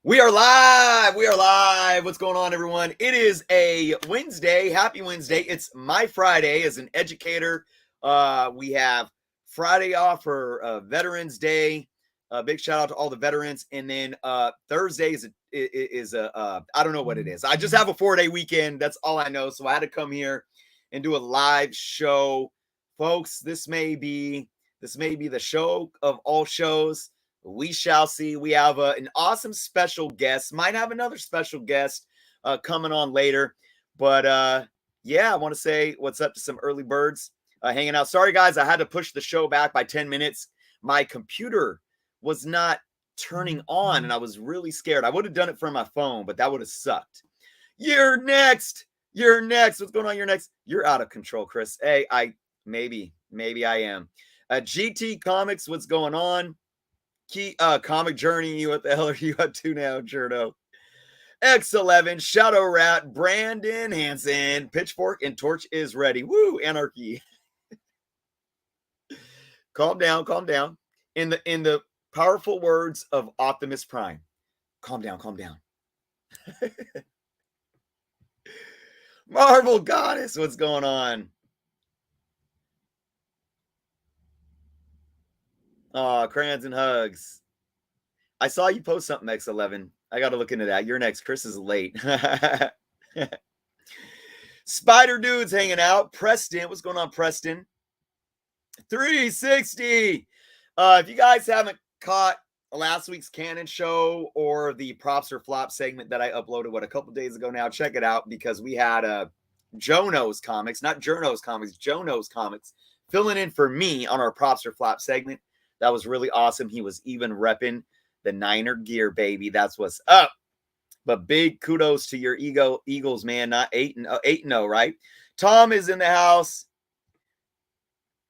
We are live. We are live. What's going on, everyone? It is a Wednesday. Happy Wednesday. It's my Friday as an educator. We have Friday off for Veterans Day. Big shout out to all the veterans. And then Thursday is a I don't know what it is. I just have a 4-day weekend. That's all I know. So I had to come here and do a live show, folks. This may be the show of all shows. We shall see. We have an awesome special guest. Might have another special guest coming on later. But yeah, I want to say what's up to some early birds hanging out. Sorry, guys. I had to push the show back by 10 minutes. My computer was not turning on, and I was really scared. I would have done it from my phone, but that would have sucked. You're next. You're next. What's going on? You're next. You're out of control, Chris. Hey, maybe I am. GT Comics, what's going on? Comic Journey, what the hell are you up to now, Jurdo? X11, Shadow Rat, Brandon Hansen, Pitchfork and Torch is ready. Woo, anarchy. Calm down, calm down. In the powerful words of Optimus Prime, calm down, calm down. Marvel Goddess, what's going on? Oh, crayons and hugs. I saw you post something, X11. I got to look into that. You're next. Chris is late. Spider Dude's hanging out. Preston, what's going on, Preston? 360. If you guys haven't caught last week's Canon show or the props or flop segment that I uploaded, a couple days ago now, check it out because we had Joe Knows Comics, not Journo's Comics, Joe Knows Comics, filling in for me on our props or flop segment. That was really awesome. He was even repping the Niner gear, baby. That's what's up. But big kudos to your Eagles, man. Not 8-0, right? Tom is in the house.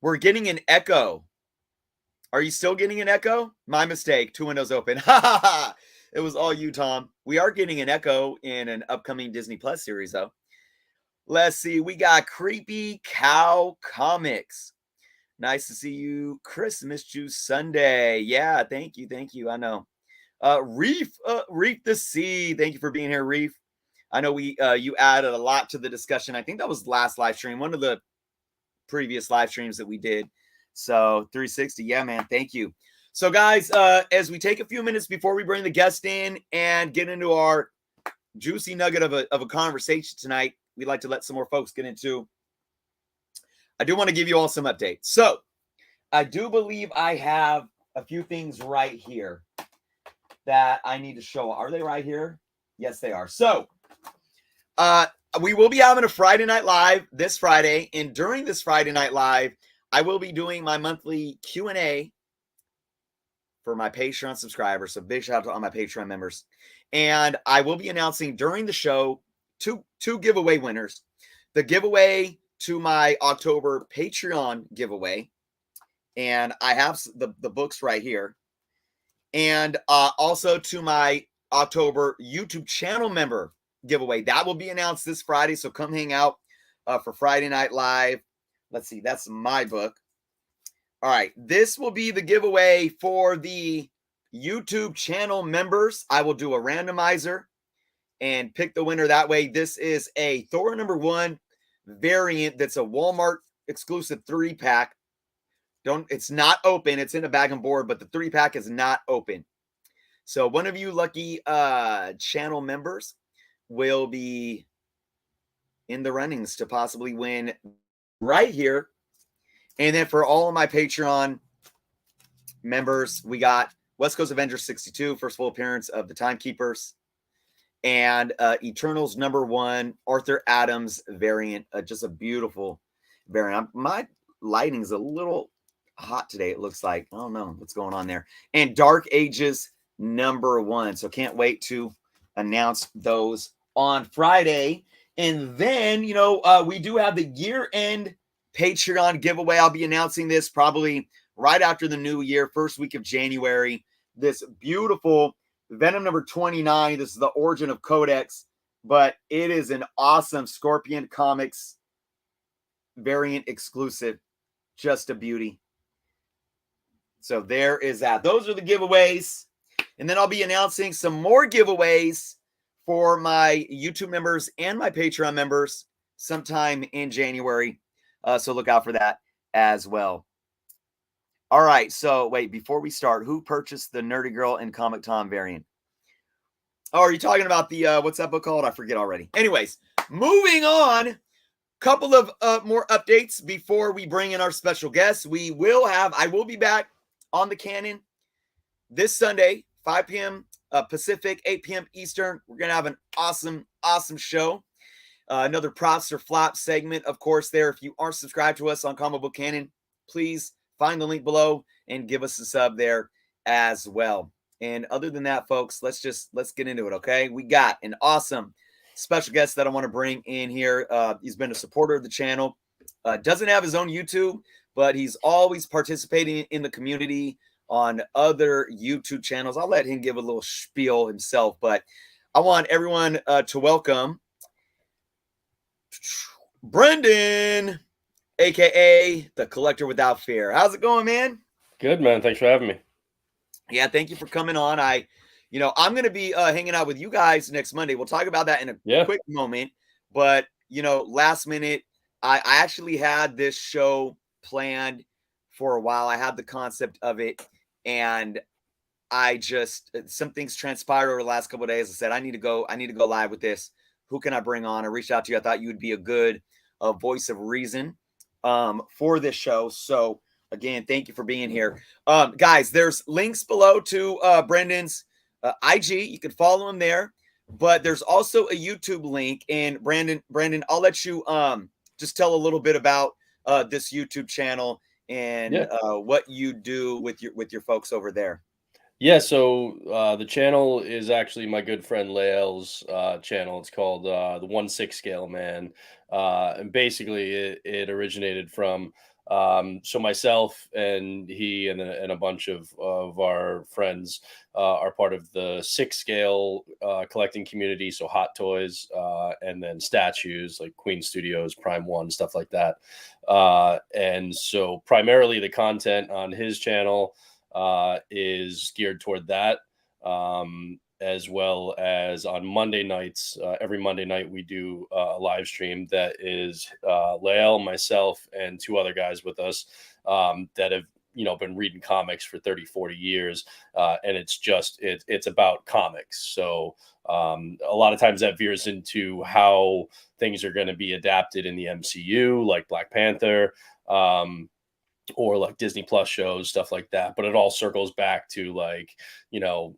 We're getting an echo. Are you still getting an echo? My mistake. 2 windows open. It was all you, Tom. We are getting an echo in an upcoming Disney Plus series, though. Let's see. We got Creepy Cow Comics. Nice to see you. Chris, missed you Sunday. Yeah, thank you. Thank you. I know. Reef the Sea. Thank you for being here, Reef. I know you added a lot to the discussion. I think that was last live stream, one of the previous live streams that we did. So 360. Yeah, man. Thank you. So, guys, as we take a few minutes before we bring the guest in and get into our juicy nugget of a conversation tonight, we'd like to let some more folks get into. I do want to give you all some updates. So I do believe I have a few things right here that I need to show. Are they right here? Yes, they are. So we will be having a Friday Night Live this Friday. And during this Friday Night Live, I will be doing my monthly Q&A for my Patreon subscribers. So big shout out to all my Patreon members. And I will be announcing during the show two giveaway winners. The giveaway to my October Patreon giveaway, and I have the books right here, and also to my October YouTube channel member giveaway. That will be announced this Friday, so come hang out for Friday Night Live. Let's see, that's my book. All right, this will be the giveaway for the YouTube channel members. I will do a randomizer and pick the winner that way. This is a Thor #1 variant that's a Walmart exclusive 3-pack. It's not open. It's in a bag and board, but the 3-pack is not open. So one of you lucky channel members will be in the runnings to possibly win right here. And then for all of my Patreon members, we got West Coast Avengers 62, first full appearance of the Timekeepers, and Eternals #1 Arthur Adams variant, just a beautiful variant. My lighting is a little hot today, it looks like. I don't know what's going on there. And Dark Ages #1. So can't wait to announce those on Friday. And then, we do have the year-end Patreon giveaway. I'll be announcing this probably right after the new year, first week of January. This beautiful Venom #29. This is the Origin of Codex, but it is an awesome Scorpion Comics variant exclusive. Just a beauty. So there is that. Those are the giveaways. And then I'll be announcing some more giveaways for my YouTube members and my Patreon members sometime in January. So look out for that as well. All right. So wait, before we start, who purchased the Nerdy Girl and Comic Tom variant? Oh, are you talking about the, what's that book called? I forget already. Anyways, moving on. Couple of more updates before we bring in our special guests. I will be back on the Canon this Sunday, 5 p.m. Pacific, 8 p.m. Eastern. We're going to have an awesome show. Another props or flop segment, of course, there. If you aren't subscribed to us on Comic Book Canon, please find the link below and give us a sub there as well. And other than that, folks, let's get into it, okay? We got an awesome special guest that I want to bring in here. He's been a supporter of the channel. Doesn't have his own YouTube, but he's always participating in the community on other YouTube channels. I'll let him give a little spiel himself, but I want everyone to welcome Brendan, aka the Collector Without Fear. How's it going, man? Good, man. Thanks for having me. Yeah, thank you for coming on. I'm going to be hanging out with you guys next Monday. We'll talk about that in a quick moment. But, last minute, I actually had this show planned for a while. I had the concept of it, and some things transpired over the last couple of days. I said, I need to go live with this. Who can I bring on? I reached out to you. I thought you would be a good voice of reason for this show. So, again, thank you for being here. Guys, there's links below to Brendan's IG. You can follow him there. But there's also a YouTube link. And Brandon, I'll let you just tell a little bit about this YouTube channel and what you do with your folks over there. Yeah, so the channel is actually my good friend Lael's channel. It's called the 1/6 Scale Man. And basically it originated from so myself and he and a bunch of our friends are part of the 6 scale collecting community. So Hot Toys and then statues like Queen Studios, Prime One, stuff like that. And so primarily the content on his channel is geared toward that, as well as on Monday nights. Every Monday night we do a live stream that is Lael, myself, and 2 other guys with us that have been reading comics for 30-40 years, and it's about comics. So a lot of times that veers into how things are going to be adapted in the MCU, like Black Panther, or like Disney Plus shows, stuff like that. But it all circles back to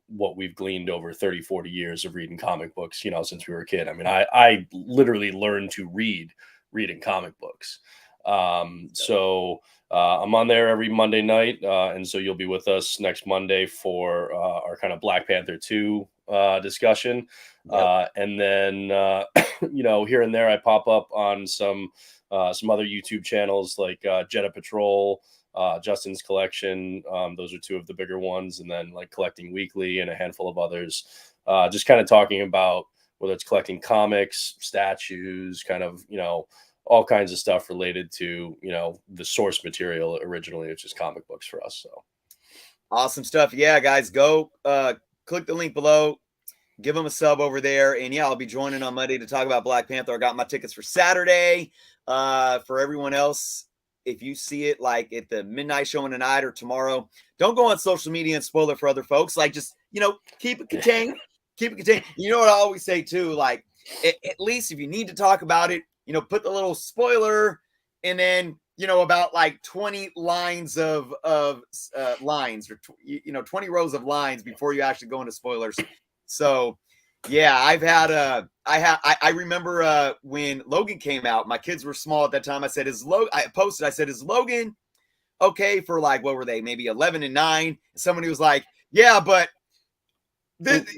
what we've gleaned over 30-40 years of reading comic books, since we were a kid. I mean, I literally learned to reading comic books. So I'm on there every Monday night. And so you'll be with us next Monday for our kind of Black Panther 2 discussion. Yep. And then, here and there I pop up on some other YouTube channels like Jetta Patrol, Justin's Collection. Those are 2 of the bigger ones. And then like Collecting Weekly and a handful of others. Just kind of talking about whether it's collecting comics, statues, kind of, all kinds of stuff related to, the source material originally, which is comic books for us. So awesome stuff. Yeah, guys, go click the link below. Give them a sub over there. And yeah, I'll be joining on Monday to talk about Black Panther. I got my tickets for Saturday. For everyone else, if you see it like at the midnight showing tonight or tomorrow, don't go on social media and spoil it for other folks. Like, just, keep it contained. Keep it contained. You know what I always say too? Like, at least if you need to talk about it, put the little spoiler and then, about like 20 lines of lines or, 20 rows of lines before you actually go into spoilers. So, yeah, I remember when Logan came out, my kids were small at that time. I said, is Logan okay for like, what were they? Maybe 11 and 9. Somebody was like, yeah, but and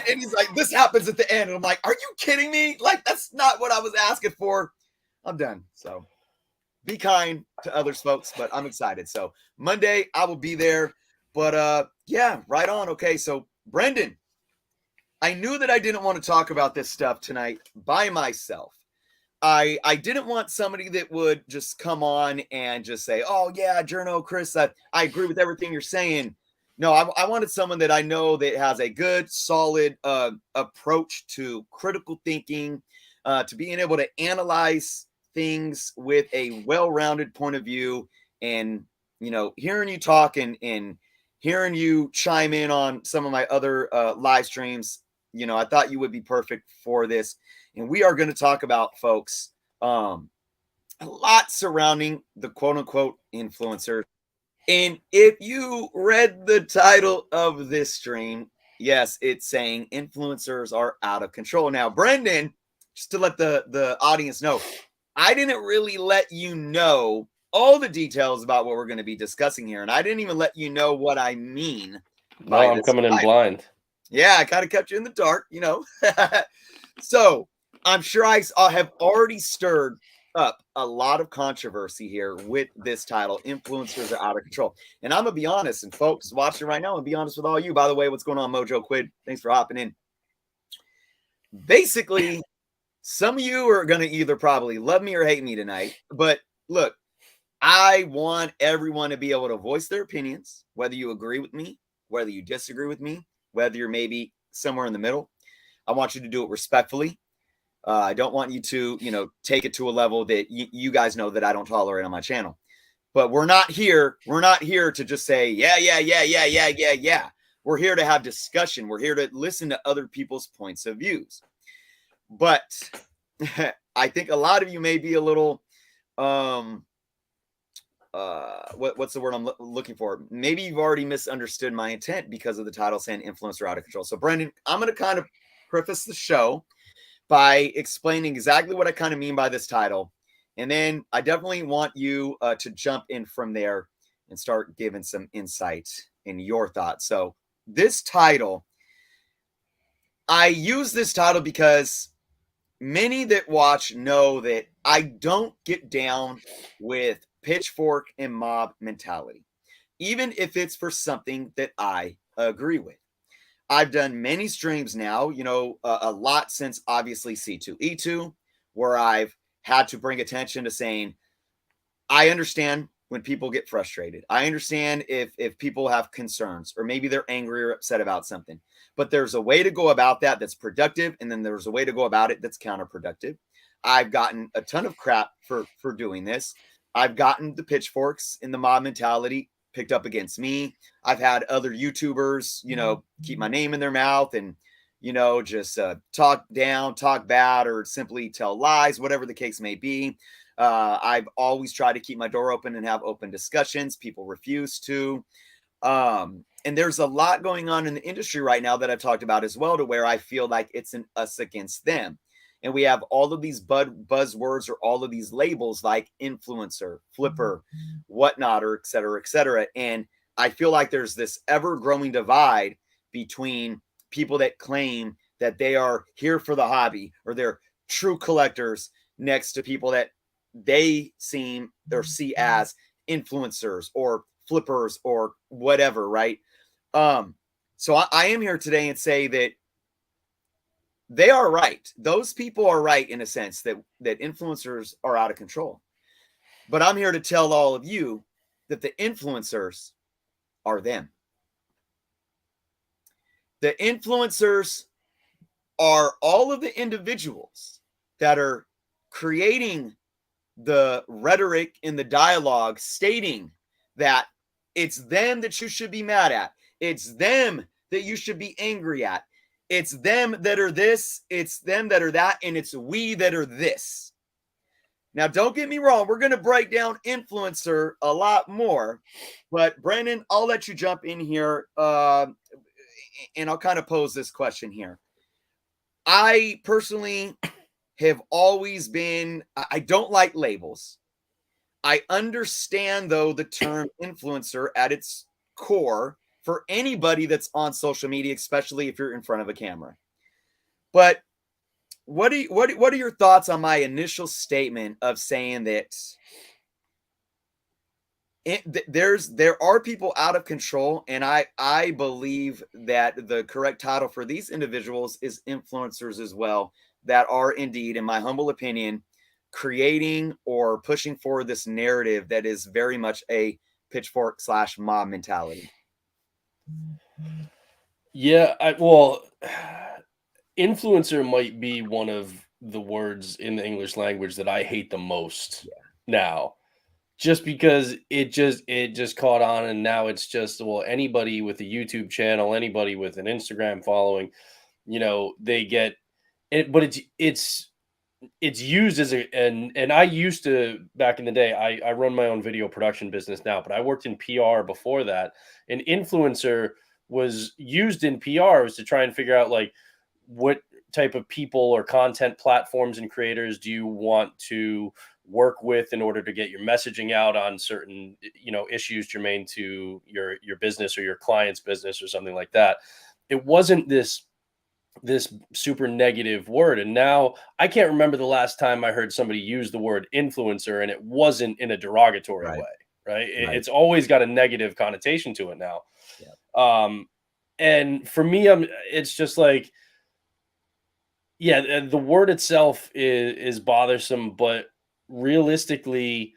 he's like, this happens at the end. And I'm like, are you kidding me? Like, that's not what I was asking for. I'm done. So be kind to others, folks, but I'm excited. So Monday I will be there, but yeah, right on. Okay. So Brendan, I knew that I didn't want to talk about this stuff tonight by myself. I didn't want somebody that would just come on and just say, oh yeah, Journo, Chris, I agree with everything you're saying. No, I wanted someone that I know that has a good, solid approach to critical thinking, to being able to analyze things with a well-rounded point of view, and hearing you talk and hearing you chime in on some of my other live streams. I thought you would be perfect for this, and we are going to talk about, folks, a lot surrounding the quote-unquote influencer. And if you read the title of this stream, yes, it's saying influencers are out of control. Now, Brendan, just to let the audience know, I didn't really let you know all the details about what we're going to be discussing here. And I didn't even let you know what I mean No, by I'm this coming in title. blind. Yeah, I kind of kept you in the dark, So I'm sure I have already stirred up a lot of controversy here with this title. Influencers are out of control. And I'm gonna be honest, and folks watching right now, and be honest with all you. By the way, what's going on, Mojo Quid? Thanks for hopping in. Basically, some of you are gonna either probably love me or hate me tonight. But look, I want everyone to be able to voice their opinions, whether you agree with me, whether you disagree with me, whether you're maybe somewhere in the middle. I want you to do it respectfully. I don't want you to, take it to a level that you guys know that I don't tolerate on my channel. But we're not here. We're not here to just say, yeah, yeah, yeah, yeah, yeah, yeah, yeah. We're here to have discussion. We're here to listen to other people's points of views. But I think a lot of you may be a little, what's the word I'm looking for? Maybe you've already misunderstood my intent because of the title saying influencer out of control. So, Brendan, I'm going to kind of preface the show by explaining exactly what I kind of mean by this title. And then I definitely want you to jump in from there and start giving some insight in your thoughts. So this title, I use this title because many that watch know that I don't get down with pitchfork and mob mentality, even if it's for something that I agree with. I've done many streams now, a lot since obviously C2E2, where I've had to bring attention to saying, I understand when people get frustrated. I understand if people have concerns or maybe they're angry or upset about something. But there's a way to go about that that's productive, and then there's a way to go about it that's counterproductive. I've gotten a ton of crap for doing this. I've gotten the pitchforks in the mob mentality picked up against me. I've had other YouTubers, keep my name in their mouth and, just talk down, talk bad, or simply tell lies, whatever the case may be. I've always tried to keep my door open and have open discussions. People refuse to. And there's a lot going on in the industry right now that I've talked about as well, to where I feel like it's an us against them. And we have all of these buzzwords or all of these labels like influencer, flipper, whatnot, or et cetera, et cetera. And I feel like there's this ever growing divide between people that claim that they are here for the hobby or they're true collectors next to people that they seem or see as influencers or flippers or whatever, right? So I am here today and say that they are right. Those people are right in a sense that influencers are out of control. But I'm here to tell all of you that the influencers are them. The influencers are all of the individuals that are creating the rhetoric in the dialogue, stating that it's them that you should be mad at. It's them that you should be angry at. It's them that are this, it's them that are that, and it's we that are this. Now, don't get me wrong, we're going to break down influencer a lot more, but Brandon, I'll let you jump in here, and I'll kind of pose this question here. I personally have always been, I don't like labels. I understand, though, the term influencer at its core for anybody that's on social media, especially if you're in front of a camera. But what are your thoughts on my initial statement of saying that there are people out of control, and I believe that the correct title for these individuals is influencers as well, that are indeed, in my humble opinion, creating or pushing forward this narrative that is very much a pitchfork / mob mentality. Yeah, well, influencer might be one of the words in the English language that I hate the most Yeah. now. Just because it just caught on, and now it's just, well, anybody with a YouTube channel, anybody with an Instagram following, they get it, but it's used as a, and I used to, back in the day, I run my own video production business now, but I worked in PR before that. An influencer was used in PR was to try and figure out, like, what type of people or content platforms and creators do you want to work with in order to get your messaging out on certain, issues germane to your business or your client's business or something like that. It wasn't this super negative word, and now I can't remember the last time I heard somebody use the word influencer and it wasn't in a derogatory Right. way, right? Right. It's always got a negative connotation to it now. Yeah. um and for me, it's just like, yeah, the word itself is bothersome, but realistically,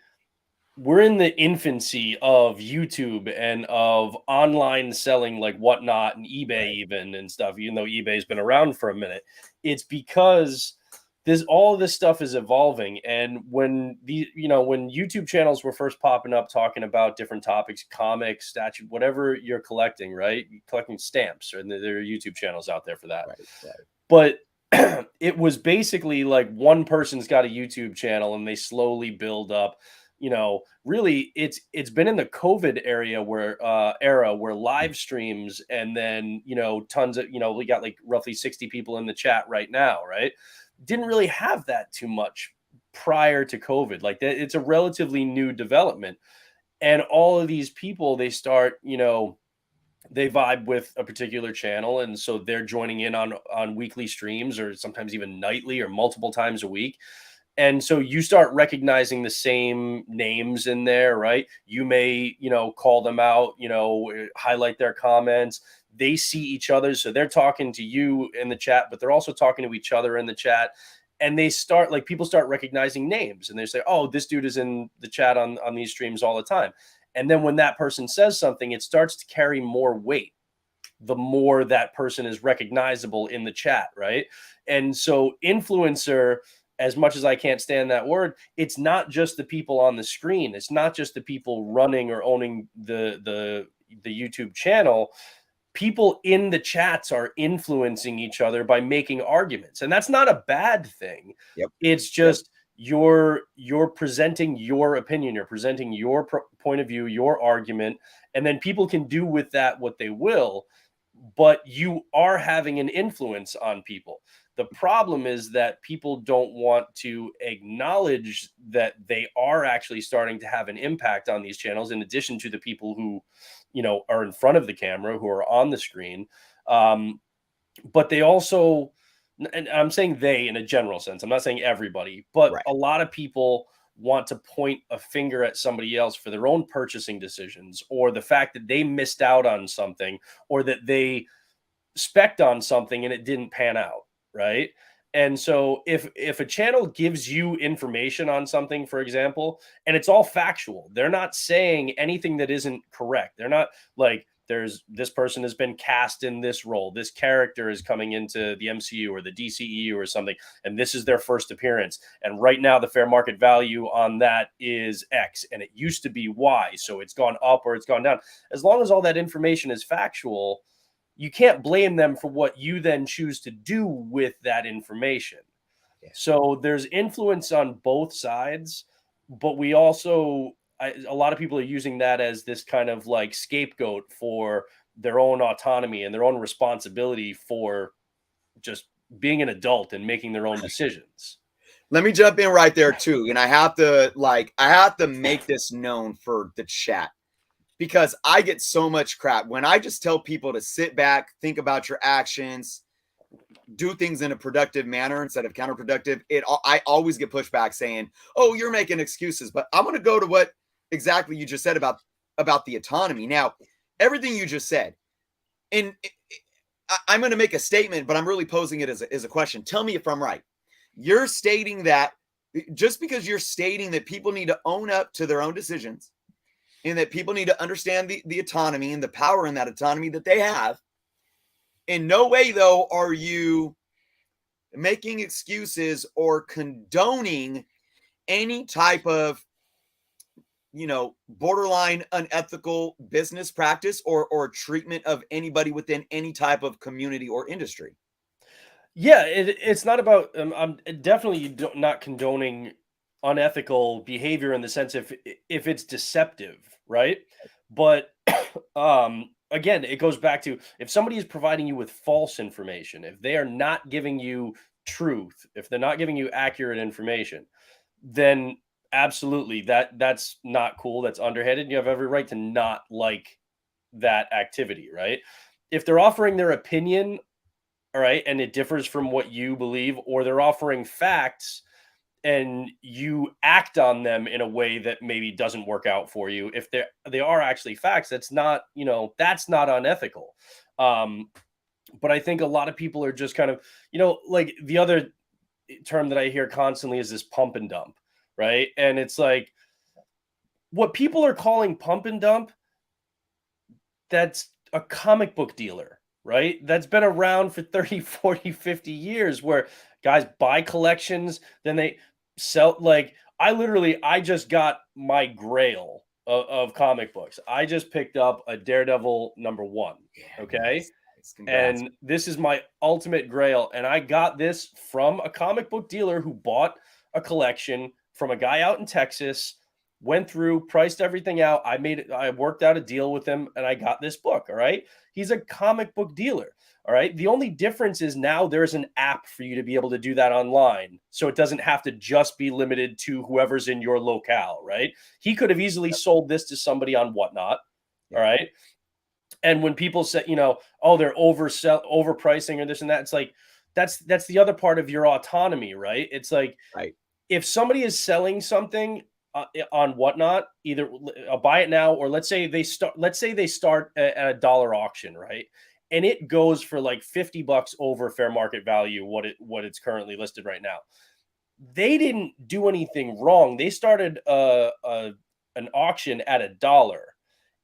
we're in the infancy of YouTube and of online selling, like Whatnot and eBay, Right. even, and stuff. Even though eBay's been around for a minute, it's because this all of this stuff is evolving. And when YouTube channels were first popping up, talking about different topics, comics, statue, whatever you're collecting, right? You're collecting stamps, or there are YouTube channels out there for that. Right. Right. But it was basically like one person's got a YouTube channel and they slowly build up. Really, it's been in the COVID era where live streams, and then, tons of, we got like roughly 60 people in the chat right now, right? Didn't really have that too much prior to COVID. Like that, it's a relatively new development. And all of these people, they start, they vibe with a particular channel, and so they're joining in on weekly streams, or sometimes even nightly or multiple times a week. And so you start recognizing the same names in there, right? You may, call them out, highlight their comments. They see each other, so they're talking to you in the chat, but they're also talking to each other in the chat. And people start recognizing names, and they say, oh, this dude is in the chat on these streams all the time. And then when that person says something, it starts to carry more weight the more that person is recognizable in the chat, right? And so influencer, as much as I can't stand that word, it's not just the people on the screen. It's not just the people running or owning the YouTube channel. People in the chats are influencing each other by making arguments, and that's not a bad thing. Yep. It's Yep. just you're presenting your opinion, you're presenting your point of view, your argument, and then people can do with that what they will, but you are having an influence on people. The problem is that people don't want to acknowledge that they are actually starting to have an impact on these channels, in addition to the people who, are in front of the camera, who are on the screen. But they also, and I'm saying they in a general sense, I'm not saying everybody, but Right. a lot of people want to point a finger at somebody else for their own purchasing decisions, or the fact that they missed out on something, or that they spec'd on something and it didn't pan out, right? And so if a channel gives you information on something, for example, and it's all factual, they're not saying anything that isn't correct. They're not like, there's this person has been cast in this role, this character is coming into the MCU or the DCEU or something, and this is their first appearance. And right now the fair market value on that is X, and it used to be Y, so it's gone up or it's gone down. As long as all that information is factual, you can't blame them for what you then choose to do with that information. Yeah. So there's influence on both sides, but we also, a lot of people are using that as this kind of like scapegoat for their own autonomy and their own responsibility for just being an adult and making their own decisions. Let me jump in right there too. And I have to make this known for the chat, because I get so much crap when I just tell people to sit back, think about your actions, do things in a productive manner instead of counterproductive. I always get pushback saying, "Oh, you're making excuses." But I'm going to go to what exactly you just said about the autonomy. Now, everything you just said, and I'm going to make a statement, but I'm really posing it as a question. Tell me if I'm right. You're stating that just because you're stating that people need to own up to their own decisions, and that people need to understand the autonomy and the power in that autonomy that they have. In no way, though, are you making excuses or condoning any type of, borderline unethical business practice or treatment of anybody within any type of community or industry. Yeah, it's not about. I'm definitely not condoning unethical behavior in the sense if it's deceptive, right? But again, it goes back to if somebody is providing you with false information, if they are not giving you truth, if they're not giving you accurate information, then absolutely that's not cool. That's underhanded. You have every right to not like that activity, right? If they're offering their opinion, all right, and it differs from what you believe, or they're offering facts and you act on them in a way that maybe doesn't work out for you, if they are actually facts, that's not, that's not unethical. um but I think a lot of people are just kind of, like the other term that I hear constantly is this pump and dump, right? And it's like what people are calling pump and dump, that's a comic book dealer, right? That's been around for 30, 40, 50 years where guys buy collections, then they sell. Like, I just got my grail of comic books. I just picked up a Daredevil #1. Yeah, Okay. nice. Congrats. And this is my ultimate grail. And I got this from a comic book dealer who bought a collection from a guy out in Texas, went through, priced everything out. I worked out a deal with him and I got this book. All right. He's a comic book dealer. All right. The only difference is now there's an app for you to be able to do that online. So it doesn't have to just be limited to whoever's in your locale. Right. He could have easily sold this to somebody on Whatnot. All Yep. right. And when people say, oh, they're overpricing or this and that, it's like that's the other part of your autonomy, right? It's like Right. if somebody is selling something on Whatnot, either buy it now or let's say they start at a dollar auction, right? And it goes for like $50 over fair market value, what it's currently listed right now. They didn't do anything wrong. They started an auction at a dollar,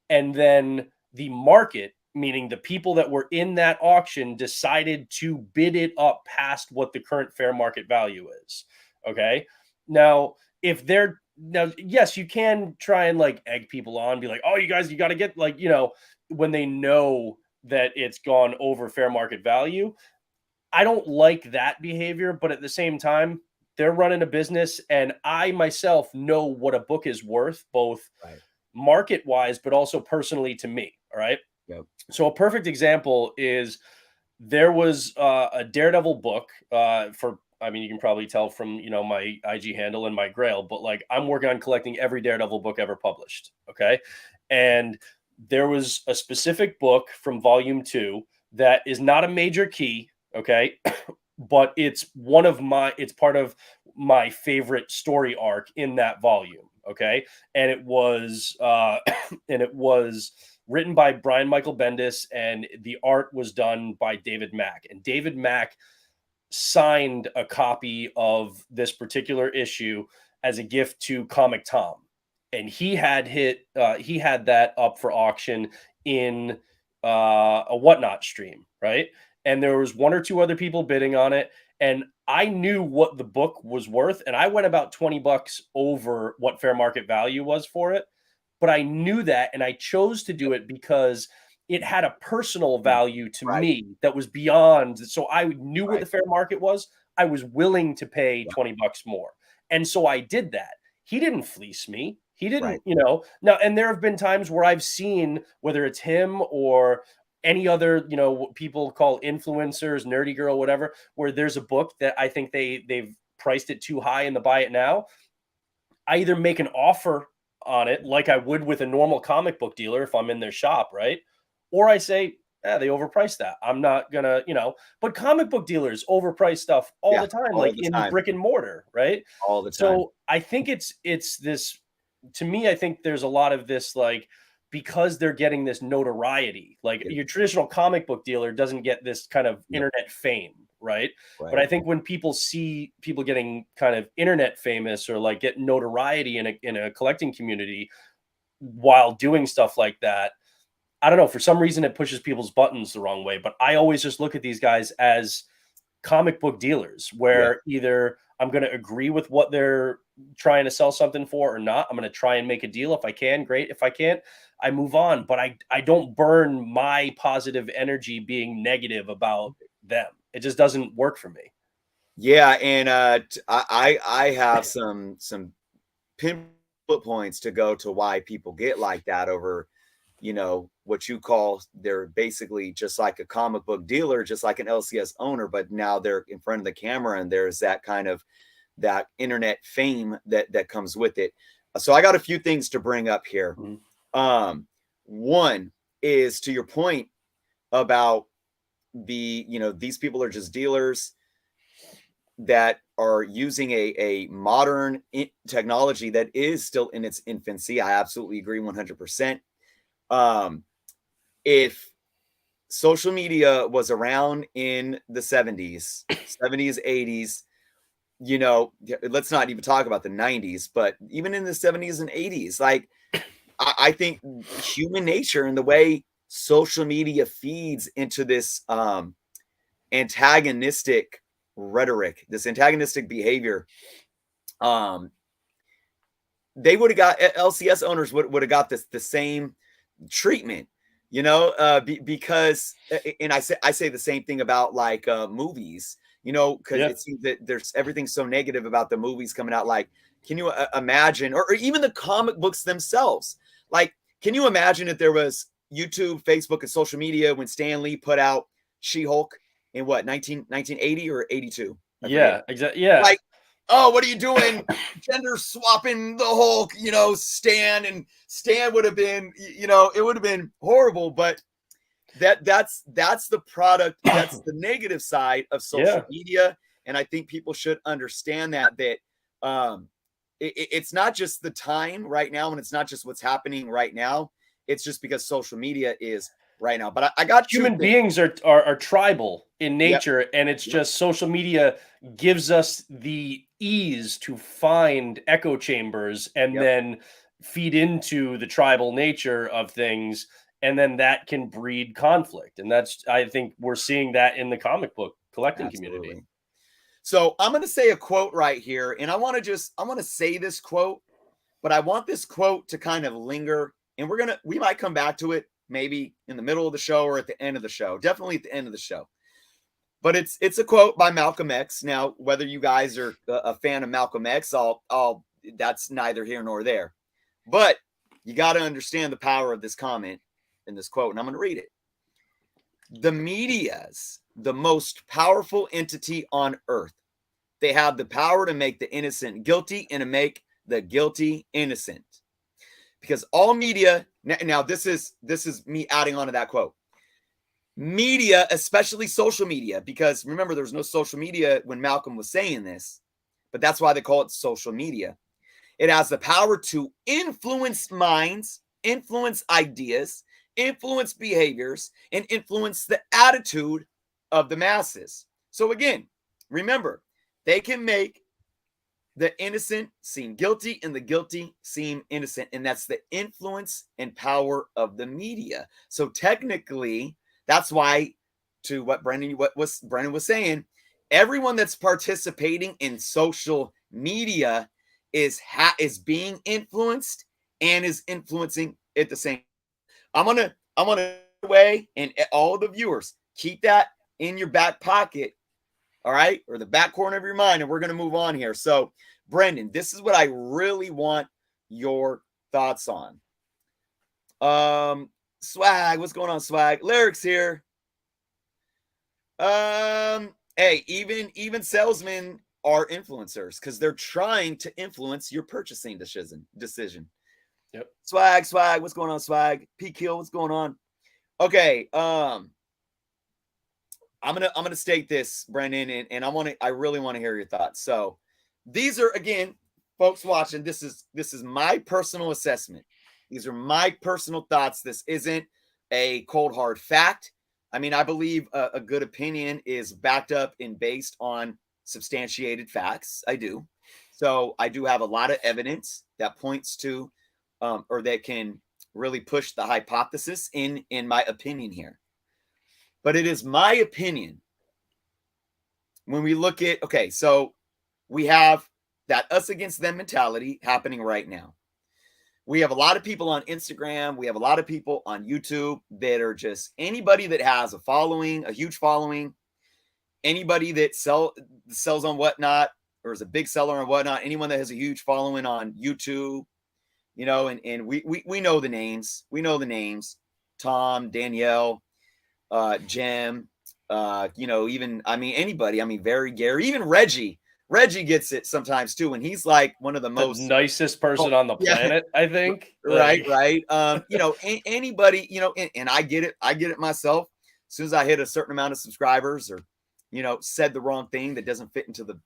and then the market, meaning the people that were in that auction, decided to bid it up past what the current fair market value is. Okay. Now, yes, you can try and like egg people on, be like, oh, you guys, you got to get like, when they know that it's gone over fair market value. I don't like that behavior, but at the same time, they're running a business, and I myself know what a book is worth, both Right. market wise, but also personally to me. All right. Yep. So a perfect example is there was a Daredevil book I mean, you can probably tell from, my IG handle and my grail, but like I'm working on collecting every Daredevil book ever published. Okay. And there was a specific book from volume 2 that is not a major key. Okay. But it's part of my favorite story arc in that volume. Okay. And it was and it was written by Brian Michael Bendis, and the art was done by David Mack. And David Mack signed a copy of this particular issue as a gift to Comic Tom, and he had that up for auction in a Whatnot stream, right? And there was one or two other people bidding on it, and I knew what the book was worth, and I went about $20 over what fair market value was for it. But I knew that, and I chose to do it because it had a personal value to Right. me that was beyond. So I knew what Right. the fair market was. I was willing to pay Yeah. $20 more. And so I did that. He didn't fleece me. He Right. didn't, now, and there have been times where I've seen, whether it's him or any other, what people call influencers, nerdy girl, whatever, where there's a book that I think they've priced it too high in the buy it now. I either make an offer on it like I would with a normal comic book dealer if I'm in their shop, right? Or I say, yeah, they overpriced that. I'm not gonna, but comic book dealers overprice stuff all Yeah. the time, All like the in time. brick and mortar, right? All the time. So I think it's this, to me, I think there's a lot of this, like, because they're getting this notoriety, like Yep. your traditional comic book dealer doesn't get this kind of Yep. internet fame, right? But Right. I think when people see people getting kind of internet famous or like get notoriety in a collecting community, while doing stuff like that, I don't know, for some reason it pushes people's buttons the wrong way. But I always just look at these guys as comic book dealers, Yeah. where either I'm going to agree with what they're trying to sell something for or not. I'm going to try and make a deal. If I can, great. If I can't, I move on. But I don't burn my positive energy being negative about them. It just doesn't work for me. Yeah, and I have some pinpoint points to go to why people get like that over, what you call, they're basically just like a comic book dealer, just like an LCS owner, but now they're in front of the camera and there's that kind of that internet fame that comes with it. So I got a few things to bring up here. One is to your point about these people are just dealers that are using a modern technology that is still in its infancy. I absolutely agree 100%. If social media was around in the 70s, 80s, let's not even talk about the 90s, but even in the 70s and 80s, like I think human nature and the way social media feeds into this antagonistic rhetoric, this antagonistic behavior, they would have got LCS owners would have got the same treatment, because and I say the same thing about like movies, because Yeah. it seems that there's everything so negative about the movies coming out. Like, can you imagine, or even the comic books themselves? Like, can you imagine if there was YouTube, Facebook, and social media when Stan Lee put out She-Hulk in what 1980 or 82? I forget. Yeah, exactly. Yeah. Like, oh, what are you doing? Gender swapping the Hulk, Stan, and Stan would have been, it would have been horrible. But that's the product. That's the negative side of social Yeah. media, and I think people should understand that it's not just the time right now, and it's not just what's happening right now. It's just because social media is right now. But I got two Human things. beings are tribal in Yep. nature, and it's Yep. just social media gives us the ease to find echo chambers and Yep. then feed into the tribal nature of things, and then that can breed conflict. And that's, I think we're seeing that in the comic book collecting community. Absolutely. So I'm going to say a quote right here, and I want to say this quote, but I want this quote to kind of linger, and we might come back to it maybe in the middle of the show or at the end of the show. Definitely at the end of the show. But it's a quote by Malcolm X. Now, whether you guys are a fan of Malcolm X, that's neither here nor there. But you got to understand the power of this comment in this quote, and I'm going to read it. The media's the most powerful entity on earth. They have the power to make the innocent guilty and to make the guilty innocent. Because all media, now this is me adding on to that quote. Media, especially social media, because remember, there was no social media when Malcolm was saying this, but that's why they call it social media. It has the power to influence minds, influence ideas, influence behaviors, and influence the attitude of the masses. So again, remember, they can make the innocent seem guilty and the guilty seem innocent. And that's the influence and power of the media. So technically, that's why, to what Brendan was saying, everyone that's participating in social media is being influenced and is influencing at the same. I'm gonna way, and all the viewers, keep that in your back pocket, all right, or the back corner of your mind, and we're gonna move on here. So, Brendan, this is what I really want your thoughts on. Swag, what's going on, Swag? Lyrics here. Hey, even salesmen are influencers because they're trying to influence your purchasing decision. Yep. Swag, what's going on, Swag? P Kill, what's going on? Okay, I'm gonna state this, Brendan, and I really want to hear your thoughts. So these are, again, folks watching, this is my personal assessment. These are my personal thoughts. This isn't a cold hard fact. I mean, I believe a good opinion is backed up and based on substantiated facts. I do. So I do have a lot of evidence that points to or that can really push the hypothesis in my opinion here. But it is my opinion when we look at, okay, so we have that us against them mentality happening right now. We have a lot of people on Instagram. We have a lot of people on YouTube that are just anybody that has a following, a huge following, anybody that sells on Whatnot or is a big seller on Whatnot, anyone that has a huge following on YouTube, and we know the names. We know the names. Tom, Danielle, Jem, even, anybody, very Gary, even Reggie. Reggie gets it sometimes too, and he's like one of the The most nicest person on the yeah, planet, I think. right. Anybody, and I get it myself. As soon as I hit a certain amount of subscribers or, said the wrong thing that doesn't fit into the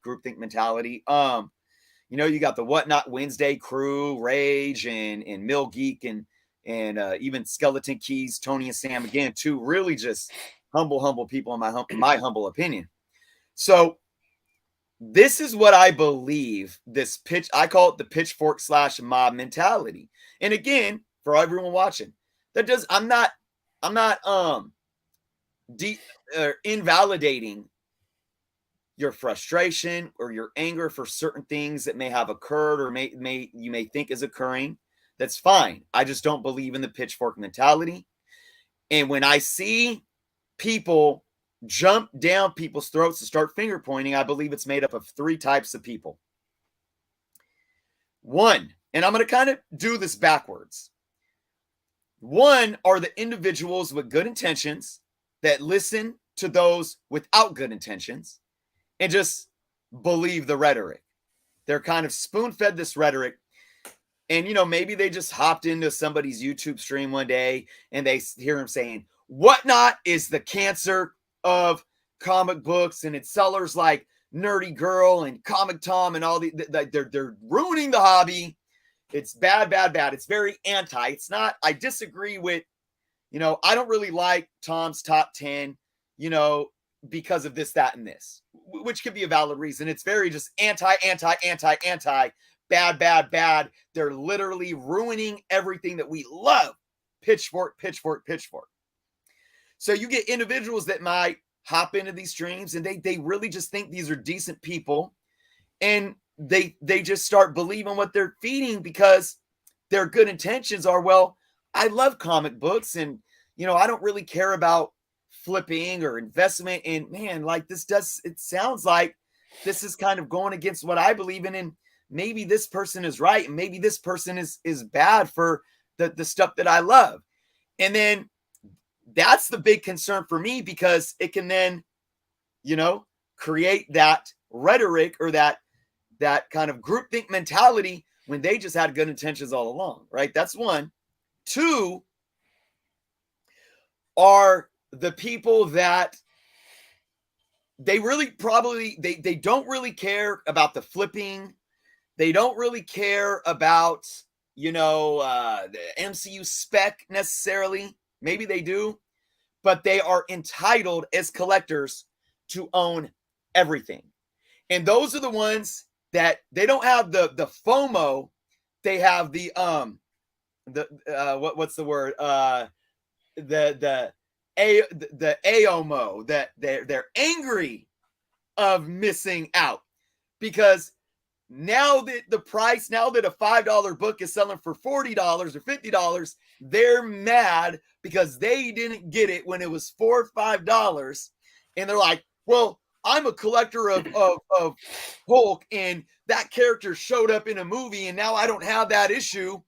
groupthink mentality. You got the Whatnot Wednesday crew, Rage and Mill Geek and even Skeleton Keys, Tony and Sam again, two really just humble people in my humble opinion. So this is what I believe I call it the pitchfork / mob mentality. And again, for everyone watching, I'm not invalidating your frustration or your anger for certain things that may have occurred or you may think is occurring. That's fine. I just don't believe in the pitchfork mentality. And when I see people jump down people's throats to start finger pointing, I believe it's made up of 3 types of people. One, and I'm going to kind of do this backwards. One are the individuals with good intentions that listen to those without good intentions and just believe the rhetoric. They're kind of spoon-fed this rhetoric. And, maybe they just hopped into somebody's YouTube stream one day and they hear him saying, Whatnot is the cancer of comic books, and it's sellers like Nerdy Girl and Comic Tom and all they're ruining the hobby. It's bad. It's very anti. It's not, I disagree with, I don't really like Tom's top 10, because of this, that, and this, which could be a valid reason. It's very just anti, bad. They're literally ruining everything that we love. Pitchfork. So you get individuals that might hop into these streams and they really just think these are decent people. And they just start believing what they're feeding because their good intentions are, well, I love comic books and, I don't really care about flipping or investment. And man, it sounds like this is kind of going against what I believe in. And maybe this person is right. And maybe this person is bad for the stuff that I love. And then that's the big concern for me because it can then, create that rhetoric or that kind of groupthink mentality when they just had good intentions all along, right? That's one. Two are the people that they really probably, they don't really care about the flipping. They don't really care about, the MCU spec necessarily. Maybe they do, but they are entitled as collectors to own everything. And those are the ones that they don't have the FOMO. They have the what's the word? The AOMO, that they're angry of missing out because now that a $5 book is selling for $40 or $50, they're mad because they didn't get it when it was $4 or $5. And they're like, well, I'm a collector of Hulk and that character showed up in a movie and now I don't have that issue.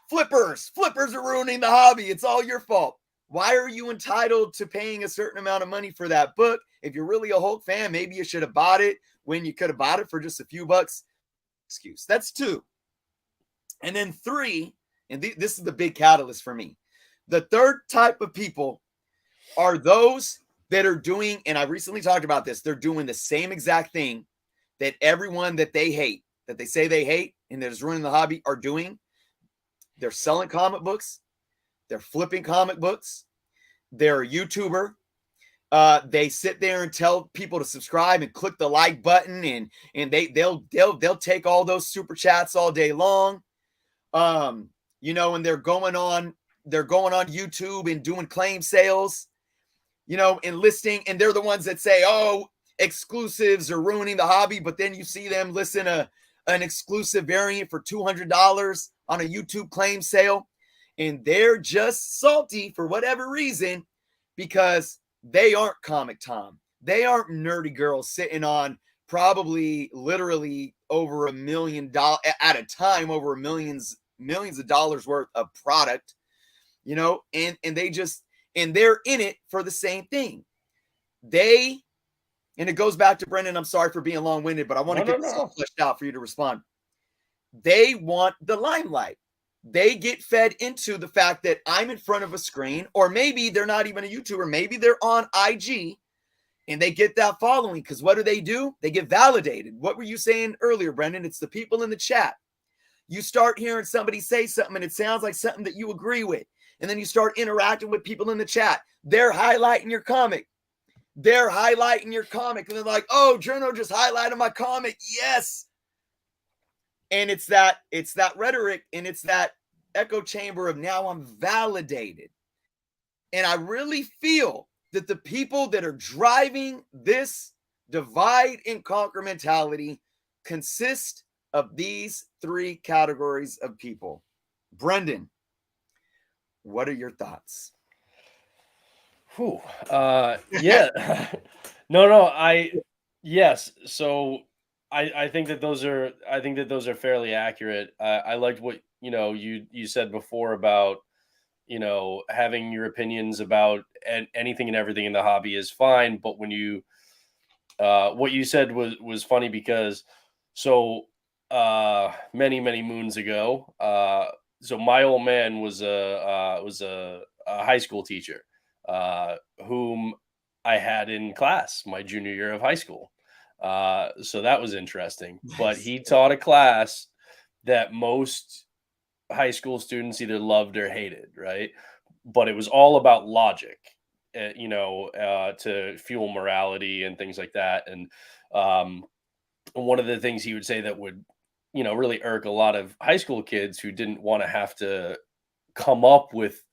Flippers are ruining the hobby. It's all your fault. Why are you entitled to paying a certain amount of money for that book? If you're really a Hulk fan, maybe you should have bought it when you could have bought it for just a few bucks. Excuse. That's 2. And then 3, and this is the big catalyst for me. The third type of people are those that are doing, and I recently talked about this, they're doing the same exact thing that everyone that they hate, that they say they hate, and that is ruining the hobby are doing. They're selling comic books. They're flipping comic books. They're a YouTuber. They sit there and tell people to subscribe and click the like button, and they'll take all those super chats all day long. And they're going on YouTube and doing claim sales, and listing, and they're the ones that say, oh, exclusives are ruining the hobby, but then you see them listen to an exclusive variant for $200 on a YouTube claim sale, and they're just salty for whatever reason because they aren't Comic Tom. They aren't nerdy girls sitting on probably literally over $1 million at a time, over millions of dollars worth of product, and they're in it for the same thing. And it goes back to Brendan. I'm sorry for being long-winded, but I want to get this all fleshed out for you to respond. They want the limelight. They get fed into the fact that I'm in front of a screen, or maybe they're not even a YouTuber. Maybe they're on IG and they get that following because what do? They get validated. What were you saying earlier, Brendan? It's the people in the chat. You start hearing somebody say something and it sounds like something that you agree with. And then you start interacting with people in the chat. They're highlighting your comic. And they're like, oh, Journo just highlighted my comic. Yes. And it's that rhetoric, and it's that echo chamber of now I'm validated. And I really feel that the people that are driving this divide and conquer mentality consist of these three categories of people. Brendan, what are your thoughts? Yeah. No, yes. So I think that those are fairly accurate. I liked what you said before about having your opinions about anything and everything in the hobby is fine, but when you what you said was funny because many moons ago, so my old man was a high school teacher whom I had in class my junior year of high school. So that was interesting. Nice. But he taught a class that most high school students either loved or hated, right? But it was all about logic, to fuel morality and things like that. And one of the things he would say that would, really irk a lot of high school kids who didn't want to have to come up with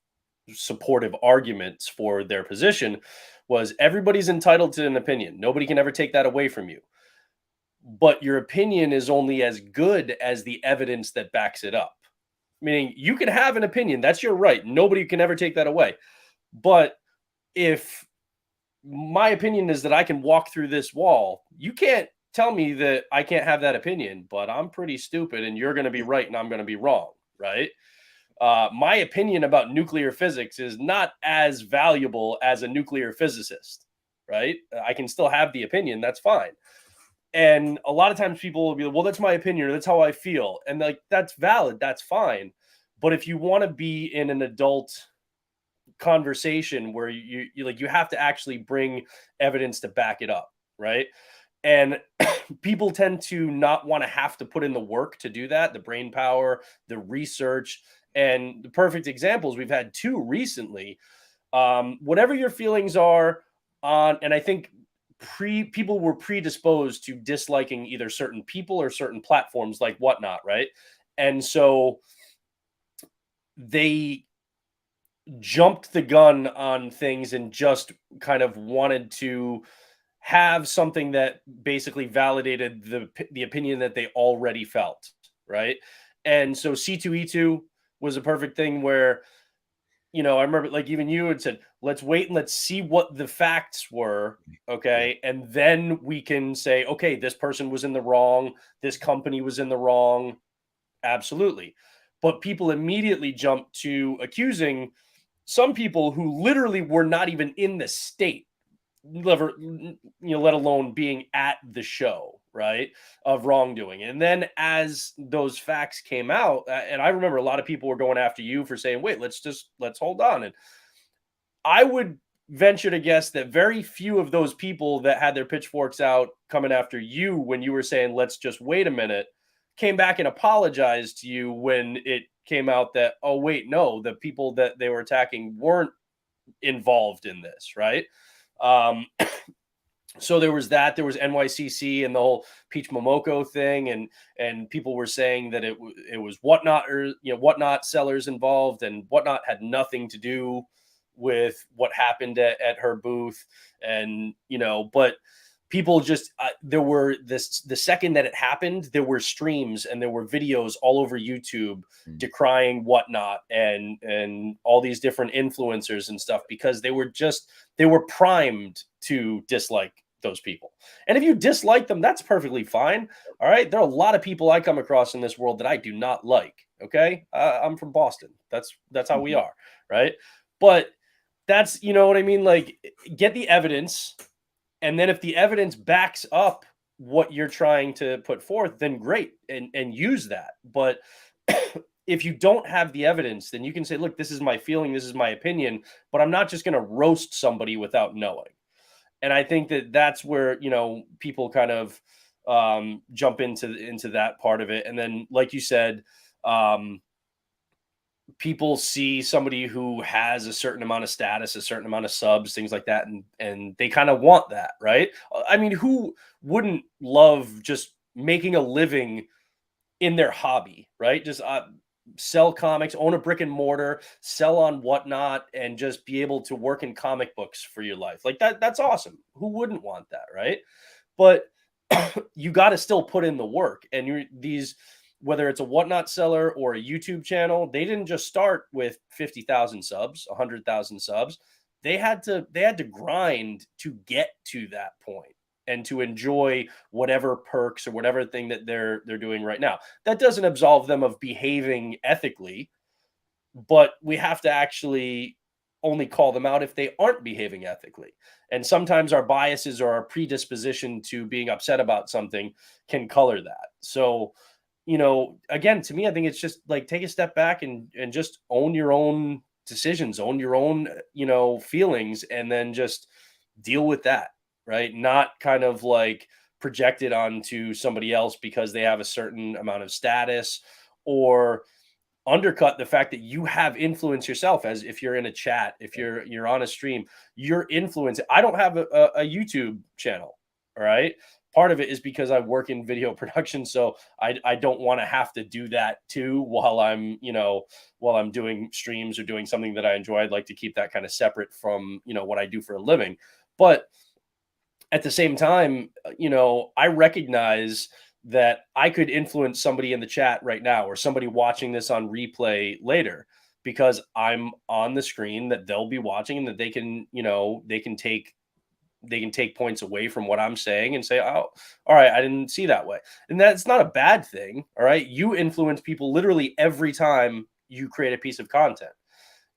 supportive arguments for their position was everybody's entitled to an opinion. Nobody can ever take that away from you. But your opinion is only as good as the evidence that backs it up. Meaning you can have an opinion. That's your right. Nobody can ever take that away. But if my opinion is that I can walk through this wall, you can't tell me that I can't have that opinion, but I'm pretty stupid and you're going to be right and I'm going to be wrong, right? My opinion about nuclear physics is not as valuable as a nuclear physicist, right? I can still have the opinion. That's fine. And a lot of times people will be like, well, that's my opinion, or that's how I feel. And like, that's valid. That's fine. But if you want to be in an adult conversation where you have to actually bring evidence to back it up, right? And people tend to not want to have to put in the work to do that, the brain power, the research. And the perfect examples, we've had two recently. Whatever your feelings are on, and I think people were predisposed to disliking either certain people or certain platforms like whatnot, right? And so they jumped the gun on things and just kind of wanted to have something that basically validated the opinion that they already felt, right? And so C2E2 was a perfect thing where, I remember like even you had said, let's wait and let's see what the facts were. Okay. And then we can say, okay, this person was in the wrong. This company was in the wrong. Absolutely. But people immediately jumped to accusing some people who literally were not even in the state, let alone being at the show, right, of wrongdoing. And then as those facts came out, and I remember a lot of people were going after you for saying, wait, let's hold on. And I would venture to guess that very few of those people that had their pitchforks out coming after you when you were saying, let's just wait a minute, came back and apologized to you when it came out that, oh, wait, no, the people that they were attacking weren't involved in this, right? Um, so there was that. There was NYCC and the whole Peach Momoko thing, and people were saying that it was Whatnot, or Whatnot sellers involved, and Whatnot had nothing to do with what happened at her booth, and but people just there were this the second that it happened, there were streams and there were videos all over YouTube decrying Whatnot and all these different influencers and stuff, because they were primed to dislike those people. And if you dislike them, that's perfectly fine. All right. There are a lot of people I come across in this world that I do not like. Okay. I'm from Boston. That's how we Mhm. are. Right. But that's, what I mean? Like, get the evidence. And then if the evidence backs up what you're trying to put forth, then great. And use that. But if you don't have the evidence, then you can say, look, this is my feeling, this is my opinion, but I'm not just going to roast somebody without knowing. And I think that that's where people kind of jump into that part of it. And then, like you said, um, people see somebody who has a certain amount of status, a certain amount of subs, things like that, and they kind of want that, right? I mean, who wouldn't love just making a living in their hobby, right? Just sell comics, own a brick and mortar, sell on Whatnot, and just be able to work in comic books for your life. Like that's awesome. Who wouldn't want that, right? But you got to still put in the work. And whether it's a Whatnot seller or a YouTube channel, they didn't just start with 50,000 subs, 100,000 subs. They had to grind to get to that point and to enjoy whatever perks or whatever thing that they're doing right now. That doesn't absolve them of behaving ethically, but we have to actually only call them out if they aren't behaving ethically. And sometimes our biases or our predisposition to being upset about something can color that. So, again, to me, I think it's just like, take a step back and just own your own decisions, own your own, feelings, and then just deal with that, right? Not kind of like project it onto somebody else because they have a certain amount of status, or undercut the fact that you have influence yourself. As if you're in a chat, if you're on a stream, your influence. I don't have a YouTube channel. All right. Part of it is because I work in video production, so I don't want to have to do that too while I'm doing streams or doing something that I enjoy. I'd like to keep that kind of separate from what I do for a living. But at the same time, I recognize that I could influence somebody in the chat right now, or somebody watching this on replay later, because I'm on the screen that they'll be watching, and that they can take points away from what I'm saying and say, "Oh, all right, I didn't see that way." And that's not a bad thing, all right? You influence people literally every time you create a piece of content.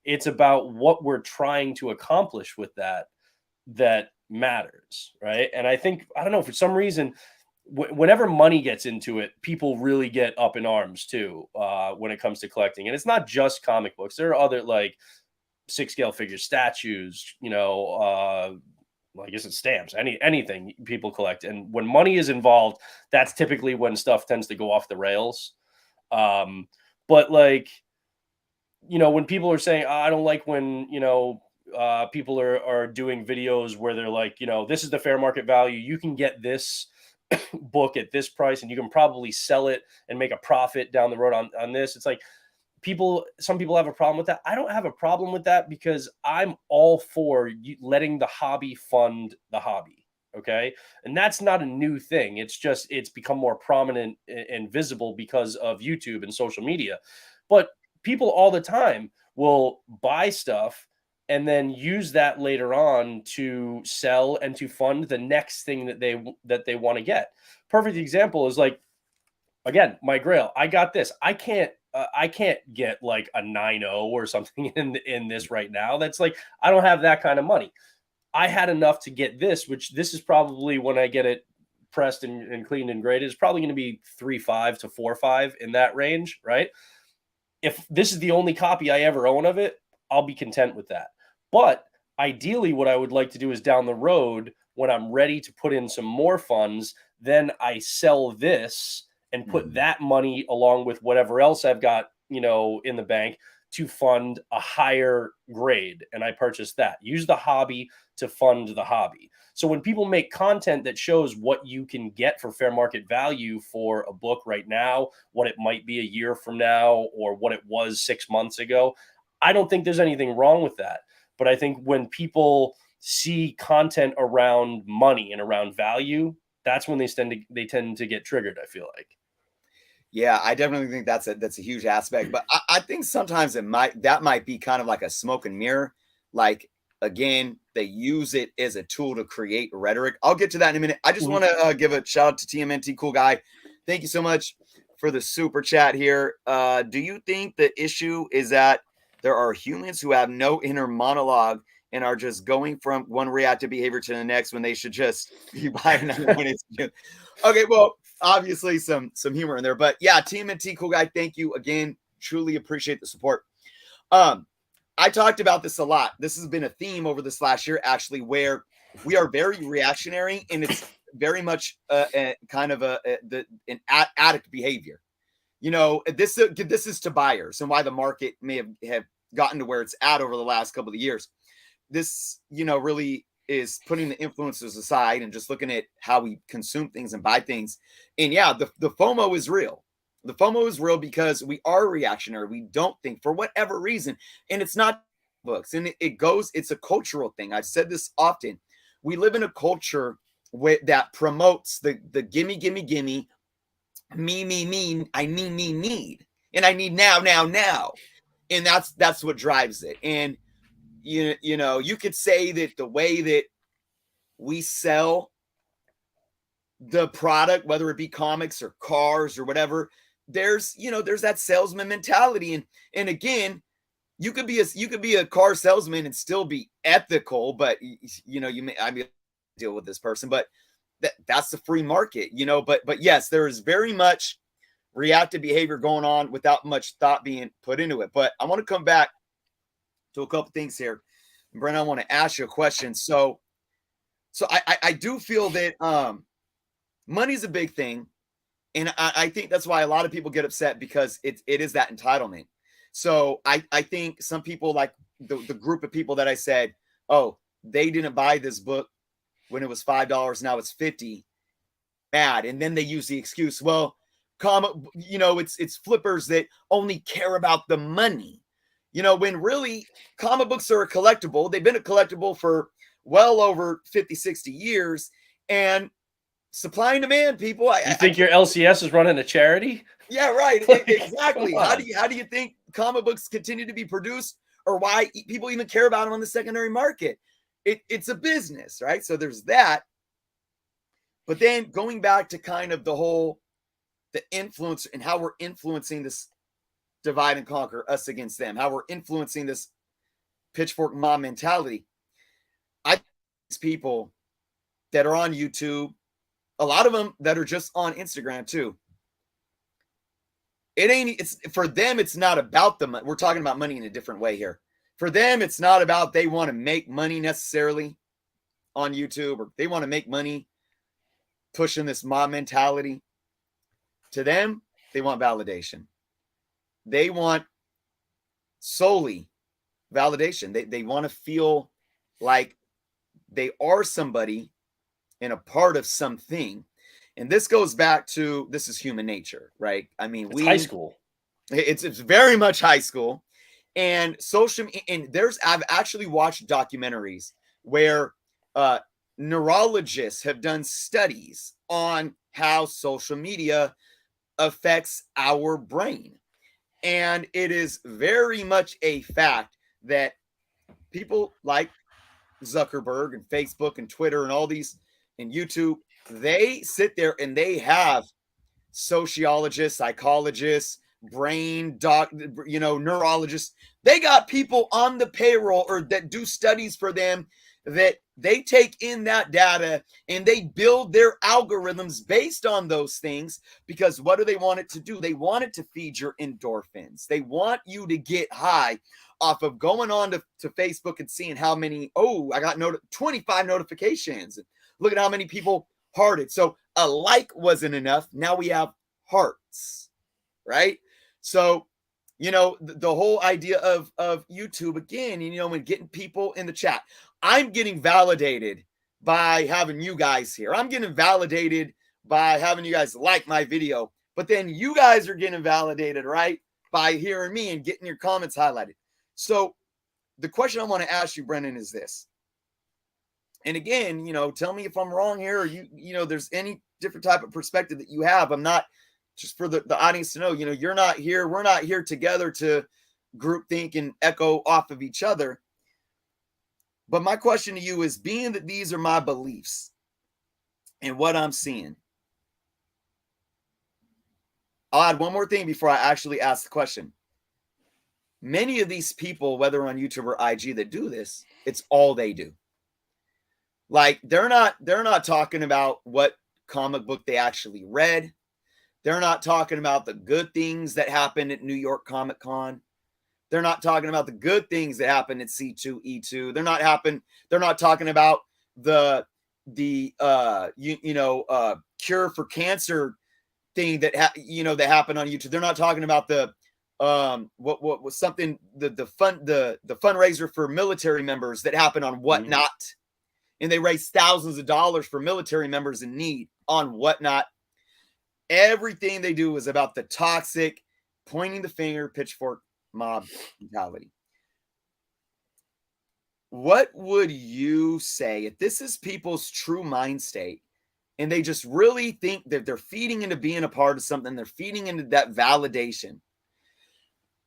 It's about what we're trying to accomplish with that matters, right? And I think, I don't know, for some reason, whenever money gets into it, people really get up in arms too, when it comes to collecting. And it's not just comic books. There are other, like, 6 scale figure statues, well, I guess it's stamps, anything people collect. And when money is involved, that's typically when stuff tends to go off the rails. But like, when people are saying, I don't like when, people are doing videos where they're like, this is the fair market value. You can get this book at this price, and you can probably sell it and make a profit down the road on this. It's like, some people have a problem with that. I don't have a problem with that, because I'm all for letting the hobby fund the hobby. Okay. And that's not a new thing. It's become more prominent and visible because of YouTube and social media. But people all the time will buy stuff and then use that later on to sell and to fund the next thing that they want to get. Perfect example is, like, again, my Grail. I got this. I can't get like a 9.0 or something in this right now. That's like, I don't have that kind of money. I had enough to get this, which this is probably, when I get it pressed and cleaned and graded, is probably going to be 3.5 to 4.5, in that range, right? If this is the only copy I ever own of it, I'll be content with that. But ideally, what I would like to do is, down the road, when I'm ready to put in some more funds, then I sell this and put that money along with whatever else I've got, in the bank, to fund a higher grade, and I purchased that. Use the hobby to fund the hobby. So when people make content that shows what you can get for fair market value for a book right now, what it might be a year from now, or what it was 6 months ago, I don't think there's anything wrong with that. But I think when people see content around money and around value, that's when they tend to get triggered, I feel like. Yeah, I definitely think that's a huge aspect. But I think sometimes that might be kind of like a smoke and mirror. Like again, they use it as a tool to create rhetoric. I'll get to that in a minute. I just Mhm. want to give a shout out to TMNT, cool guy. Thank you so much for the super chat here. Do you think the issue is that there are humans who have no inner monologue and are just going from one reactive behavior to the next when they should just be buying another one? Okay, well, obviously some humor in there, but yeah, TMNT, cool guy. Thank you again. Truly appreciate the support. I talked about this a lot. This has been a theme over this last year, actually, where we are very reactionary, and it's very much kind of an addict behavior. You know, this is to buyers and why the market may have gotten to where it's at over the last couple of years. This, really is putting the influencers aside and just looking at how we consume things and buy things. And yeah, the FOMO is real. The FOMO is real because we are reactionary. We don't think for whatever reason. And it's not books. And it's a cultural thing. I've said this often. We live in a culture that promotes the gimme, gimme, gimme, me, I need. And I need now, now, now. And that's what drives it. And you could say that the way that we sell the product, whether it be comics or cars or whatever, there's that salesman mentality. And again, you could be a car salesman and still be ethical, but I mean, deal with this person, but that's the free market, but yes, there is very much reactive behavior going on without much thought being put into it. But I want to come back to a couple things here. Brent, I want to ask you a question. So I do feel that money's a big thing. And I think that's why a lot of people get upset, because it is that entitlement. So I think some people, like the group of people that I said, oh, they didn't buy this book when it was $5, now it's 50, mad. And then they use the excuse, well, it's flippers that only care about the money. When really comic books are a collectible. They've been a collectible for well over 50, 60 years. And supply and demand, people. You think your LCS is running a charity? Yeah, right. Like, Exactly. How do you think comic books continue to be produced, or why people even care about them on the secondary market? It's a business, right? So there's that. But then going back to kind of the influence and how we're influencing this divide and conquer, us against them, how we're influencing this pitchfork mob mentality. I think these people that are on YouTube, a lot of them that are just on Instagram too. It's for them, it's not about the money. We're talking about money in a different way here. For them, it's not about they want to make money necessarily on YouTube, or they want to make money pushing this mob mentality. To them, they want validation. They want solely validation. They want to feel like they are somebody and a part of something. And this goes back to, this is human nature, right? I mean, it's high school. It's very much high school. And I've actually watched documentaries where neurologists have done studies on how social media affects our brain. And it is very much a fact that people like Zuckerberg and Facebook and Twitter and all these and YouTube, they sit there and they have sociologists, psychologists, brain doc, neurologists. They got people on the payroll or that do studies for them, that they take in that data and they build their algorithms based on those things. Because what do they want it to do? They want it to feed your endorphins. They want you to get high off of going on to Facebook and seeing how many, I got 25 notifications. Look at how many people hearted. So a like wasn't enough. Now we have hearts, right? So, the whole idea of YouTube again, and getting people in the chat. I'm getting validated by having you guys here. I'm getting validated by having you guys like my video. But then you guys are getting validated, right? By hearing me and getting your comments highlighted. So the question I want to ask you, Brennan, is this. And again, tell me if I'm wrong here, or there's any different type of perspective that you have. I'm not, just for the audience to know, you're not here. We're not here together to group think and echo off of each other. But my question to you is, being that these are my beliefs and what I'm seeing, I'll add one more thing before I actually ask the question. Many of these people, whether on YouTube or IG, that do this, it's all they do. Like, they're not talking about what comic book they actually read. They're not talking about the good things that happened at New York Comic Con. They're not talking about the good things that happened at C2E2. They're not talking about the cure for cancer thing that that happened on YouTube. They're not talking about the what was something, the fundraiser for military members that happened on Whatnot. Mm-hmm. And they raised thousands of dollars for military members in need on Whatnot. Everything they do is about the toxic, pointing the finger, pitchfork mob mentality. What would you say if this is people's true mind state and they just really think that they're feeding into being a part of something, they're feeding into that validation?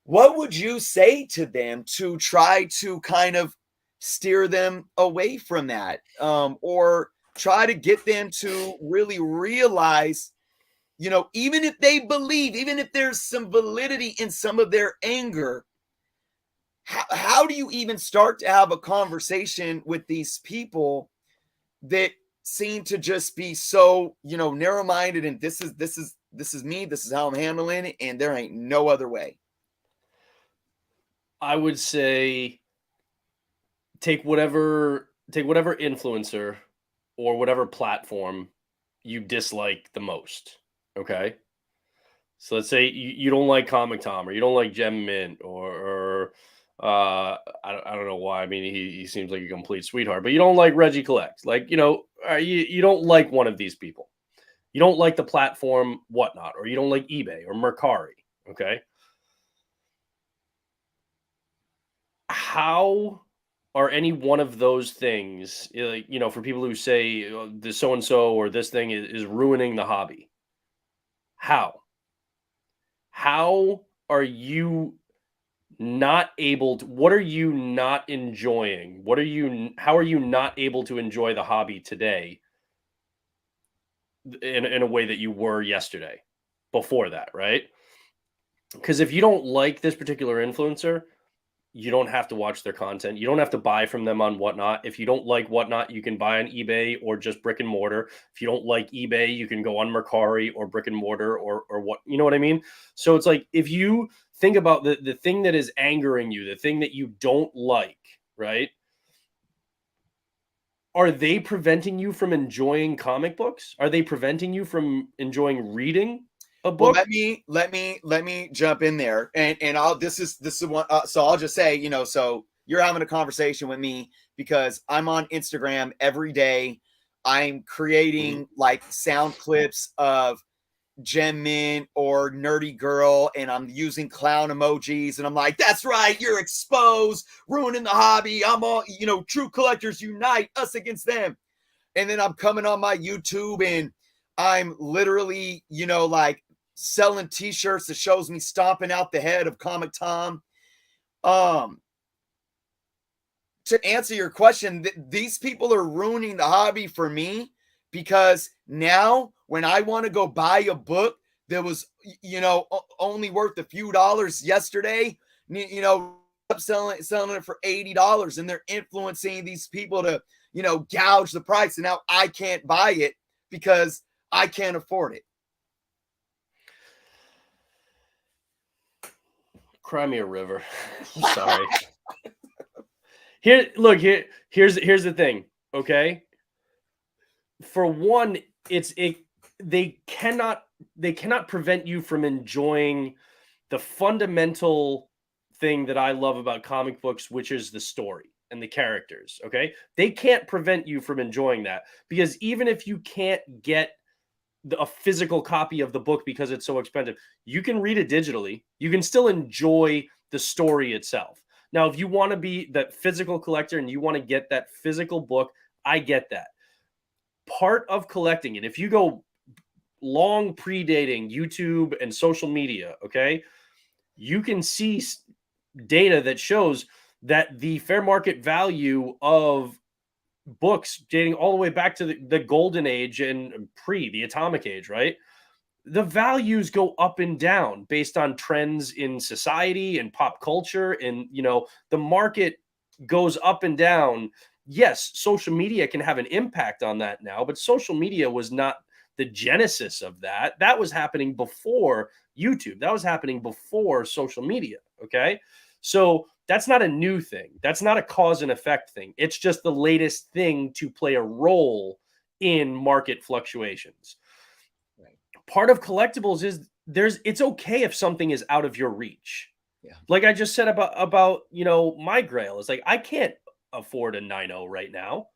What would you say to them to try to kind of steer them away from that, or try to get them to really realize, even if they believe, even if there's some validity in some of their anger, how do you even start to have a conversation with these people that seem to just be so, narrow-minded, and this is me, this is how I'm handling it, and there ain't no other way? I would say take whatever influencer or whatever platform you dislike the most. Okay. So let's say you don't like Comic Tom, or you don't like Gem Mint, or I don't know why. I mean, he seems like a complete sweetheart, but you don't like Reggie Collect. Like, you don't like one of these people. You don't like the platform Whatnot, or you don't like eBay or Mercari. Okay. How are any one of those things, for people who say this so-and-so or this thing is ruining the hobby? How are you not able to, what are you not enjoying? How are you not able to enjoy the hobby today in a way that you were yesterday before that, right? Because if you don't like this particular influencer, you don't have to watch their content. You don't have to buy from them on Whatnot. If you don't like Whatnot, you can buy on eBay or just brick and mortar. If you don't like eBay, you can go on Mercari or brick and mortar or what, you know what I mean? So it's like, if you think about the thing that is angering you, the thing that you don't like, right? Are they preventing you from enjoying comic books? Are they preventing you from enjoying reading a book? Well, let me jump in there, and this is one. So I'll just say, so you're having a conversation with me because I'm on Instagram every day. I'm creating like sound clips of Gem Mint or Nerdy Girl, and I'm using clown emojis, and I'm like, that's right, you're exposed, ruining the hobby. I'm all, true collectors unite, us against them. And then I'm coming on my YouTube and I'm literally, like selling t-shirts that shows me stomping out the head of Comic Tom. To answer your question, these people are ruining the hobby for me, because now when I want to go buy a book that was, only worth a few dollars yesterday, selling it for $80, and they're influencing these people to, gouge the price. And now I can't buy it because I can't afford it. Cry me a river. Sorry. Here's the thing. Okay. For one, they cannot prevent you from enjoying the fundamental thing that I love about comic books, which is the story and the characters. Okay. They can't prevent you from enjoying that, because even if you can't get a physical copy of the book because it's so expensive, you can read it digitally. You can still enjoy the story itself. Now, if you want to be that physical collector and you want to get that physical book, I get that. Part of collecting, and if you go long predating YouTube and social media, okay, you can see data that shows that the fair market value of books dating all the way back to the golden age and the atomic age, right? The values go up and down based on trends in society and pop culture. And, the market goes up and down. Yes, social media can have an impact on that now, but social media was not the genesis of that. That was happening before YouTube. That was happening before social media. Okay. So that's not a new thing. That's not a cause and effect thing. It's just the latest thing to play a role in market fluctuations. Right. Part of collectibles is it's okay if something is out of your reach. Yeah. Like I just said about my Grail. It's like I can't afford a 9.0 right now.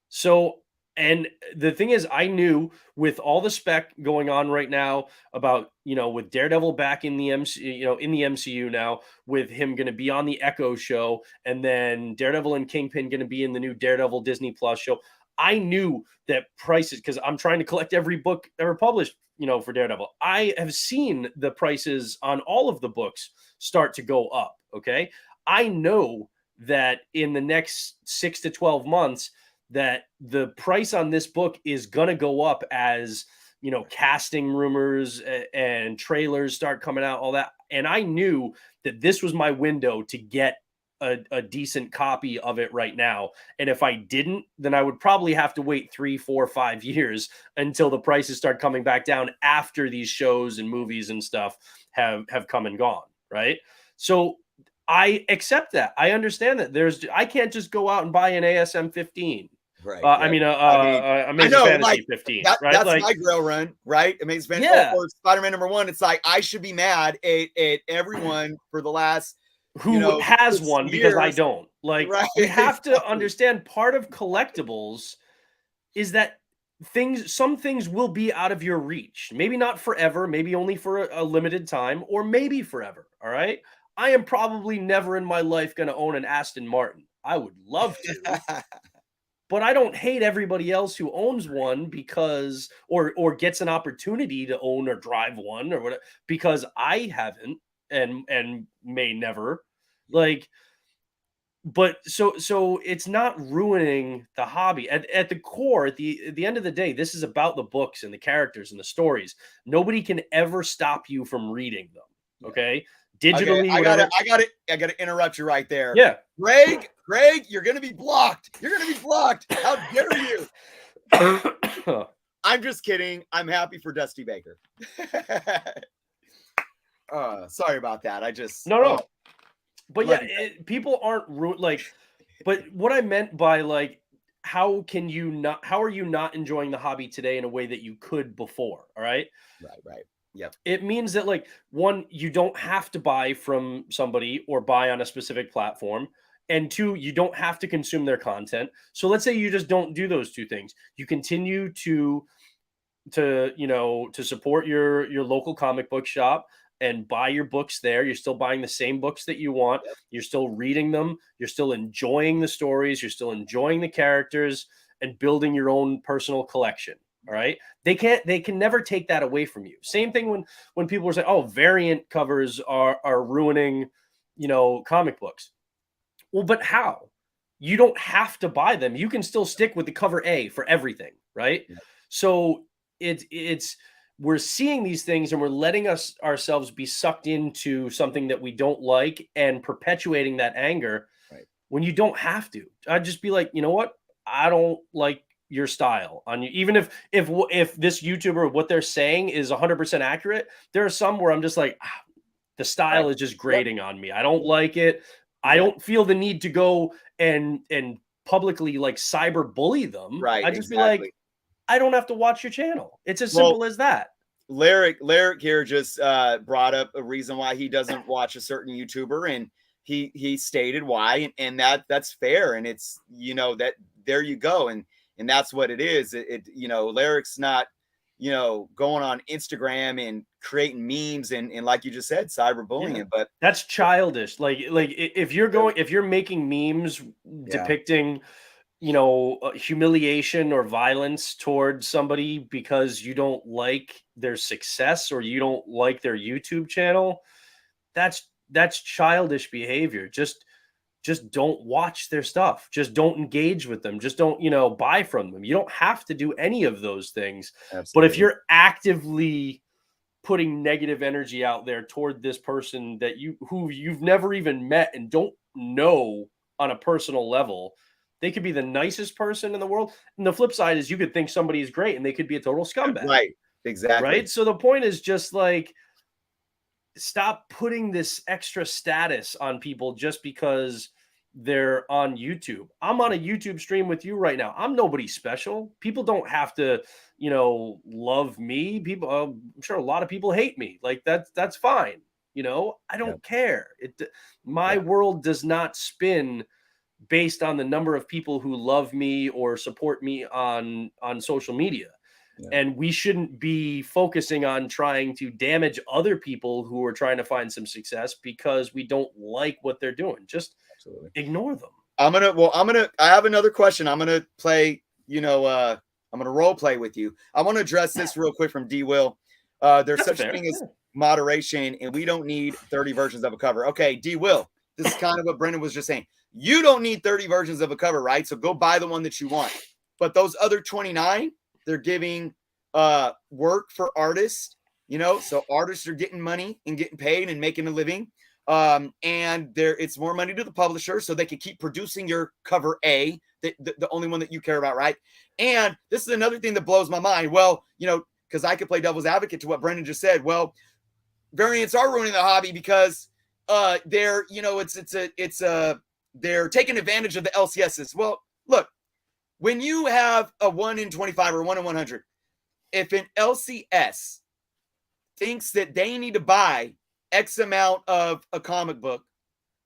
So, and the thing is, I knew with all the spec going on right now about, with Daredevil back in the MCU now, with him going to be on the Echo show, and then Daredevil and Kingpin going to be in the new Daredevil Disney Plus show. I knew that prices, because I'm trying to collect every book ever published, for Daredevil. I have seen the prices on all of the books start to go up. Okay. I know that in the next 6 to 12 months, that the price on this book is going to go up as, casting rumors and trailers start coming out, all that. And I knew that this was my window to get a decent copy of it right now. And if I didn't, then I would probably have to wait 3, 4, 5 years until the prices start coming back down after these shows and movies and stuff have come and gone. Right. So I accept that. I understand that I can't just go out and buy an ASM 15. Right. I mean, I Amazing know, Fantasy like 15, that. right? That's Like, my Grail run, right? Amazing Fantasy yeah. or Spider-Man #1. It's like I should be mad at everyone for the last, Who has 6 one, because I years. don't. Like, Right. you have to Exactly. understand, part of collectibles is that some things will be out of your reach. Maybe not forever, maybe only for a limited time, or maybe forever. All right. I am probably never in my life going to own an Aston Martin. I would love to, but I don't hate everybody else who owns one because or gets an opportunity to own or drive one or whatever, because I haven't and may never. Like, but so it's not ruining the hobby. At the core, at the end of the day, this is about the books and the characters and the stories. Nobody can ever stop you from reading them. Yeah. Okay. Okay, Digitally, I whatever. gotta interrupt you right there. Yeah. Greg, you're gonna be blocked. You're gonna be blocked. How dare you? I'm just kidding. I'm happy for Dusty Baker. Sorry about that. I just No. But yeah, love you. people aren't like. But what I meant by like, how are you not enjoying the hobby today in a way that you could before? All right. Right. Yep. It means that, like, one, you don't have to buy from somebody or buy on a specific platform. And two, you don't have to consume their content. So let's say you just don't do those two things. You continue to support your local comic book shop and buy your books there. You're still buying the same books that you want. Yep. You're still reading them. You're still enjoying the stories. You're still enjoying the characters and building your own personal collection. All right. They can never take that away from you. Same thing when people are saying, oh, variant covers are ruining, comic books. Well, but how? You don't have to buy them. You can still stick with the cover A for everything, right? Yep. So it's we're seeing these things and we're letting ourselves be sucked into something that we don't like and perpetuating that anger, right, when you don't have to. I'd just be like, you know what? I don't like your style on you. Even if this YouTuber, what they're saying is 100% accurate, there are some where I'm just like, the style right. is just grating on me. I don't like it. I Exactly. don't feel the need to go and publicly like cyber bully them. Right. I just be like, I don't have to watch your channel. It's as simple as that. Lyric here just brought up a reason why he doesn't watch a certain YouTuber, and he stated why, and that's fair, and it's that there you go, and that's what it is. It Lyric's not going on Instagram and creating memes and like you just said, cyberbullying Yeah. it, but That's childish. If you're making memes yeah, depicting humiliation or violence towards somebody because you don't like their success or you don't like their YouTube channel, that's childish behavior. Just don't watch their stuff. Just don't engage with them. Just don't, buy from them. You don't have to do any of those things. But if absolutely, you're actively putting negative energy out there toward this person who you've never even met and don't know on a personal level, they could be the nicest person in the world. And the flip side is you could think somebody is great and they could be a total scumbag, right, exactly, right? So the point is just like, stop putting this extra status on people just because they're on YouTube. I'm on a YouTube stream with you right now. I'm nobody special. People don't have to, love me. People, I'm sure a lot of people hate me. Like that's fine. I yeah, don't care. My yeah, world does not spin based on the number of people who love me or support me on social media. yeah, And we shouldn't be focusing on trying to damage other people who are trying to find some success because we don't like what they're doing. Just absolutely. ignore them. I have another question. I'm gonna play, I'm gonna role play with you. I want to address this real quick from D Will. There's That's such a fair. thing as Yeah. moderation, and we don't need 30 versions of a cover. Okay, D Will, this is kind of what Brendan was just saying. You don't need 30 versions of a cover, right? So go buy the one that you want. But those other 29, they're giving work for artists, so artists are getting money and getting paid and making a living. And it's more money to the publisher so they can keep producing your cover A, the only one that you care about, right? And this is another thing that blows my mind. Well, because I could play devil's advocate to what Brendan just said. Well, variants are ruining the hobby because they're they're taking advantage of the LCSs. Well, look, when you have a 1 in 25 or 1 in 100, if an LCS thinks that they need to buy X amount of a comic book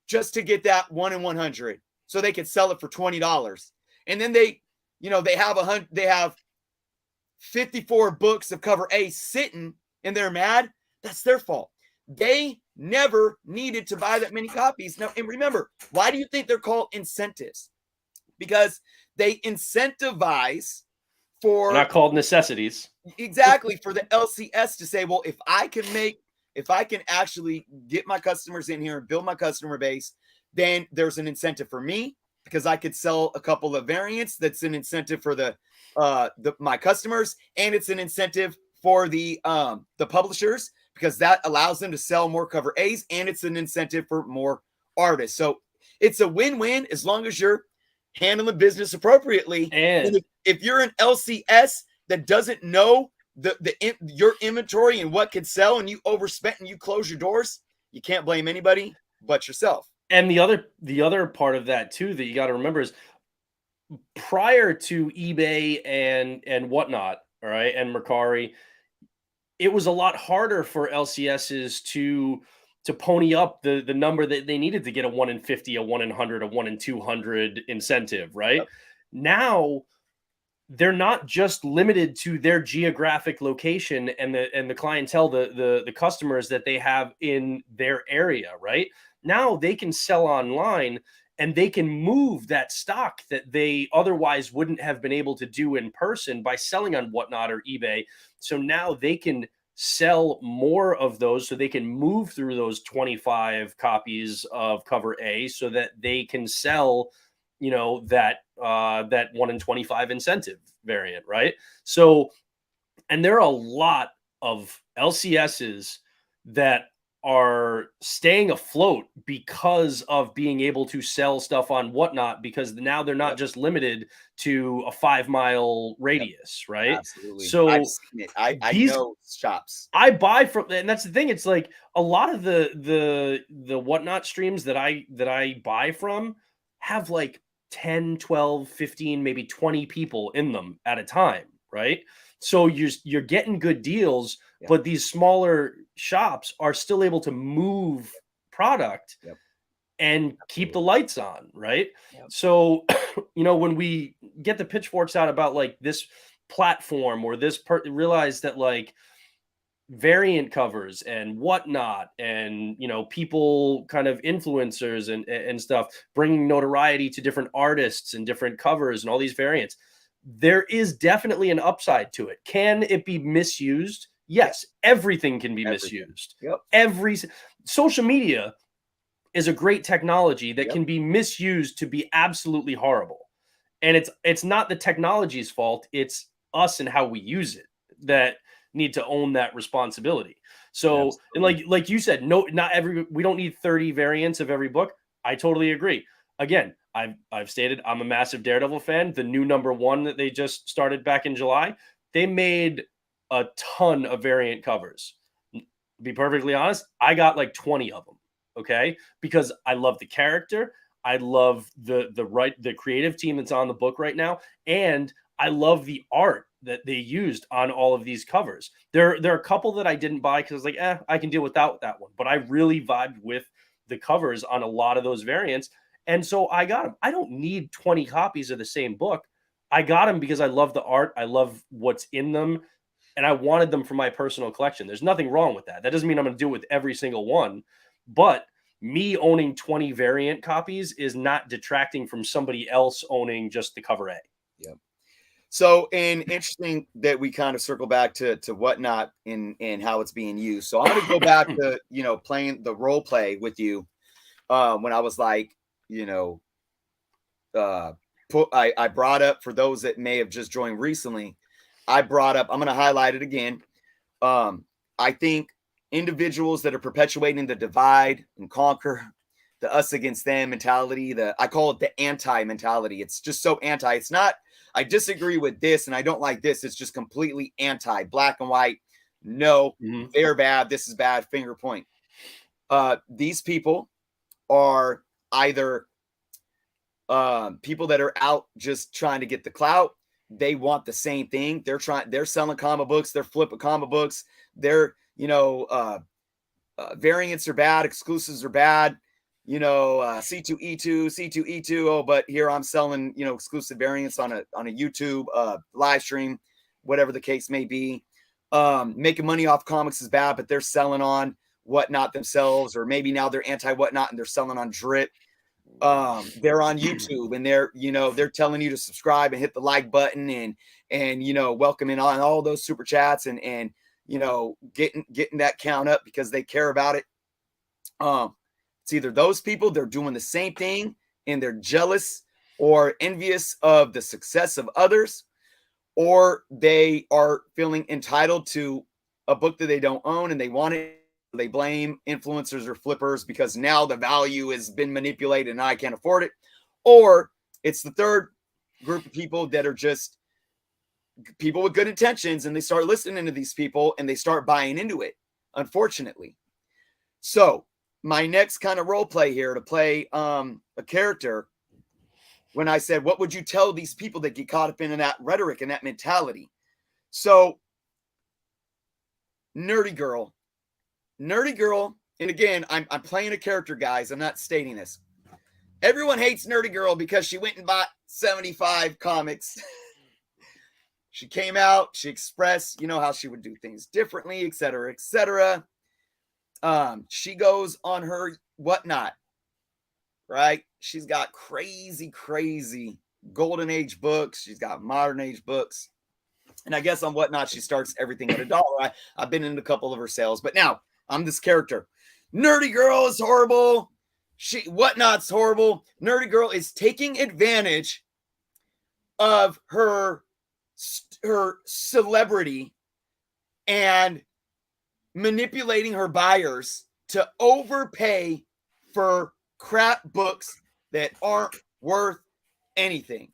just to get that 1 in 100 so they could sell it for $20, and then they have 54 books of cover A sitting and they're mad, that's their fault. They never needed to buy that many copies. Now, and remember, why do you think they're called incentives? Because they incentivize They're for not called necessities. exactly for the LCS to say, well, if I can actually get my customers in here and build my customer base, then there's an incentive for me because I could sell a couple of variants. That's an incentive for my customers, and it's an incentive for the publishers because that allows them to sell more cover A's, and it's an incentive for more artists. So it's a win-win as long as you're handling business appropriately. And And if you're an LCS that doesn't know your inventory and what could sell, and you overspent and you close your doors, you can't blame anybody but yourself. and the other part of that too that you got to remember is prior to eBay and whatnot, all right, and Mercari, it was a lot harder for LCSs to pony up the number that they needed to get a 1 in 50, a 1 in 100, a 1 in 200 incentive, right? Yep. Now they're not just limited to their geographic location and the clientele, the customers that they have in their area, right? Now they can sell online and they can move that stock that they otherwise wouldn't have been able to do in person by selling on Whatnot or eBay. So now they can sell more of those so they can move through those 25 copies of cover A so that they can sell that 1 in 25 incentive variant, right? So, and there are a lot of LCSs that are staying afloat because of being able to sell stuff on Whatnot, because now they're not Yep. just limited to a 5 mile Yep. radius, right? Absolutely. I've So seen it. I these know shops. I buy from, and that's the thing. It's like a lot of the Whatnot streams that I buy from have like 10, 12, 15, maybe 20 people in them at a time. right? So you're getting good deals, Yeah. but these smaller shops are still able to move product Yep. and keep the Absolutely. lights on, right? Yep. So, when we get the pitchforks out about like this platform or this realize that like variant covers and whatnot, and people kind of influencers and stuff bringing notoriety to different artists and different covers and all these variants, there is definitely an upside to it. Can it be misused? Yeah. Yes, everything can be Everything. misused. Yep. Every social media is a great technology that Yep. can be misused to be absolutely horrible. And it's not the technology's fault, it's us and how we use it that need to own that responsibility. So, and Absolutely. like you said, no, not every we don't need 30 variants of every book. I totally agree. Again, I've stated I'm a massive Daredevil fan. The new #1 that they just started back in July, they made a ton of variant covers. To be perfectly honest, I got like 20 of them. Okay, because I love the character, I love the creative team that's on the book right now, and I love the art that they used on all of these covers. There are a couple that I didn't buy because I was like, I can deal without that one. But I really vibed with the covers on a lot of those variants, and so I got them. I don't need 20 copies of the same book. I got them because I love the art, I love what's in them, and I wanted them for my personal collection. There's nothing wrong with that. That doesn't mean I'm going to do it with every single one, but me owning 20 variant copies is not detracting from somebody else owning just the cover A. Yep. So, and interesting that we kind of circle back to whatnot in how it's being used. So I'm going to go back to playing the role play with you when I was like you know I brought up, for those that may have just joined recently, I brought up, I'm going to highlight it again. I think individuals that are perpetuating the divide and conquer, the us against them mentality, I call it the anti mentality. It's just so anti. It's not, I disagree with this and I don't like this. It's just completely anti, black and white. No, they're bad. This is bad. Finger point. These people are either people that are out just trying to get the clout. They want the same thing. They're selling comic books. They're flipping comic books. They're, variants are bad. Exclusives are bad. C2E2, C2E2. Oh, but here I'm selling, exclusive variants on a YouTube live stream, whatever the case may be. Making money off comics is bad, but they're selling on whatnot themselves, or maybe now they're anti whatnot and they're selling on drip. They're on YouTube and they're telling you to subscribe and hit the like button and welcoming on all those super chats and getting that count up because they care about it. It's either those people, they're doing the same thing and they're jealous or envious of the success of others, or they are feeling entitled to a book that they don't own and they want it. They blame influencers or flippers because now the value has been manipulated and I can't afford it. Or it's the third group of people that are just people with good intentions and they start listening to these people and they start buying into it, unfortunately. So my next kind of role play here, to play a character, when I said, what would you tell these people that get caught up in that rhetoric and that mentality? So nerdy girl, and again, I'm playing a character, guys. I'm not stating this. Everyone hates nerdy girl because she went and bought 75 comics. She came out, she expressed, how she would do things differently, et cetera, et cetera. She goes on her whatnot, right? She's got crazy golden age books. She's got modern age books. And I guess on whatnot, she starts everything at $1. I've been in a couple of her sales, but now I'm this character. Nerdy girl is horrible. Whatnot's horrible. Nerdy girl is taking advantage of her celebrity and manipulating her buyers to overpay for crap books that aren't worth anything.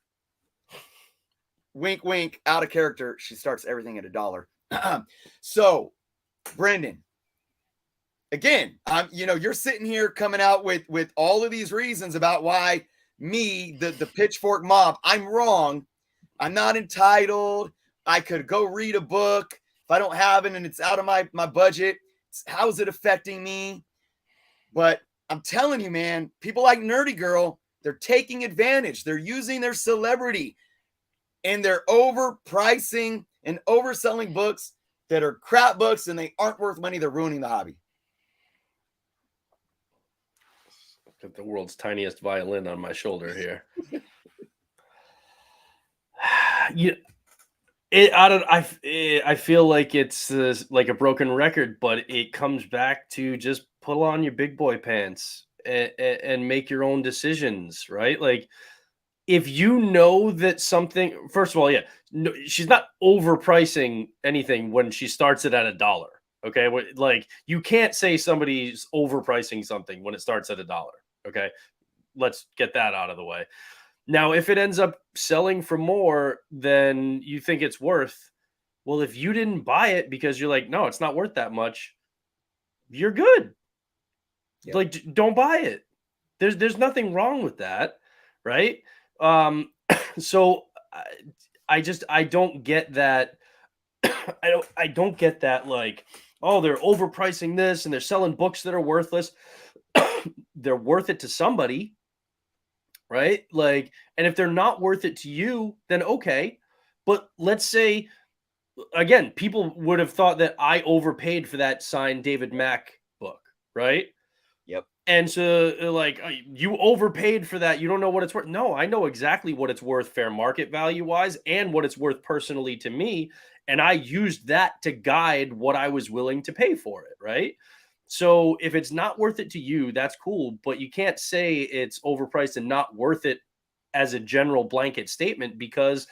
Wink, wink, out of character. She starts everything at $1. So, Brendan, again, you're sitting here coming out with all of these reasons about why me, the pitchfork mob, I'm wrong. I'm not entitled. I could go read a book. If I don't have it and it's out of my budget, how is it affecting me? But I'm telling you, man, people like Nerdy Girl, they're taking advantage. They're using their celebrity and they're overpricing and overselling books that are crap books and they aren't worth money. They're ruining the hobby. Got the world's tiniest violin on my shoulder here. I feel like it's like a broken record, but it comes back to just pull on your big boy pants and make your own decisions, right? Like, if you know that something, first of all, yeah, no, she's not overpricing anything when she starts it at $1. Okay, like, you can't say somebody's overpricing something when it starts at $1. Okay, let's get that out of the way. Now, if it ends up selling for more than you think it's worth, well, if you didn't buy it because you're like, no, it's not worth that much, you're good. Yep. Like, don't buy it. There's nothing wrong with that, right? So I don't get that. I don't get that, like, oh, they're overpricing this and they're selling books that are worthless. They're worth it to somebody, right? Like, and if they're not worth it to you, then okay. But let's say, again, people would have thought that I overpaid for that signed David Mack book, right? Yep. And so, like, you overpaid for that. You don't know what it's worth. No, I know exactly what it's worth fair market value wise and what it's worth personally to me. And I used that to guide what I was willing to pay for it, right? So if it's not worth it to you, that's cool. But you can't say it's overpriced and not worth it as a general blanket statement, because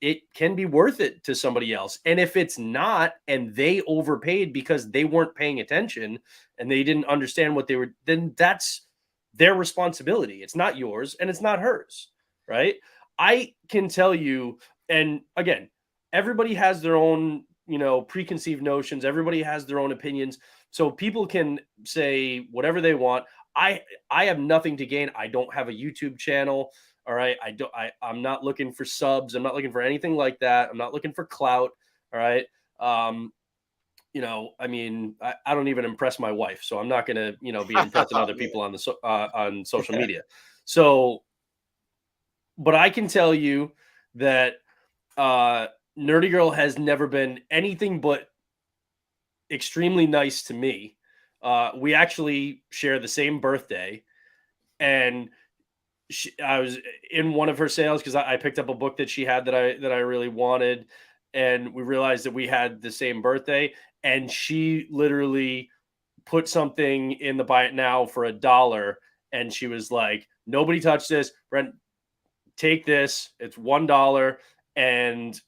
it can be worth it to somebody else. And if it's not, and they overpaid because they weren't paying attention and they didn't understand what they were, then that's their responsibility. It's not yours and it's not hers, right? I can tell you, and again, everybody has their own, preconceived notions. Everybody has their own opinions. So people can say whatever they want. I have nothing to gain. I don't have a YouTube channel. All right. I'm not looking for subs. I'm not looking for anything like that. I'm not looking for clout. All right. I mean, I don't even impress my wife, so I'm not going to, be impressing other people on on social media. So, but I can tell you that Nerdy Girl has never been anything but extremely nice to me. We actually share the same birthday, and I was in one of her sales because I picked up a book that she had that I really wanted, and we realized that we had the same birthday, and she literally put something in the buy it now for $1, and she was like, "Nobody touch this, Brent. Take this. It's $1." And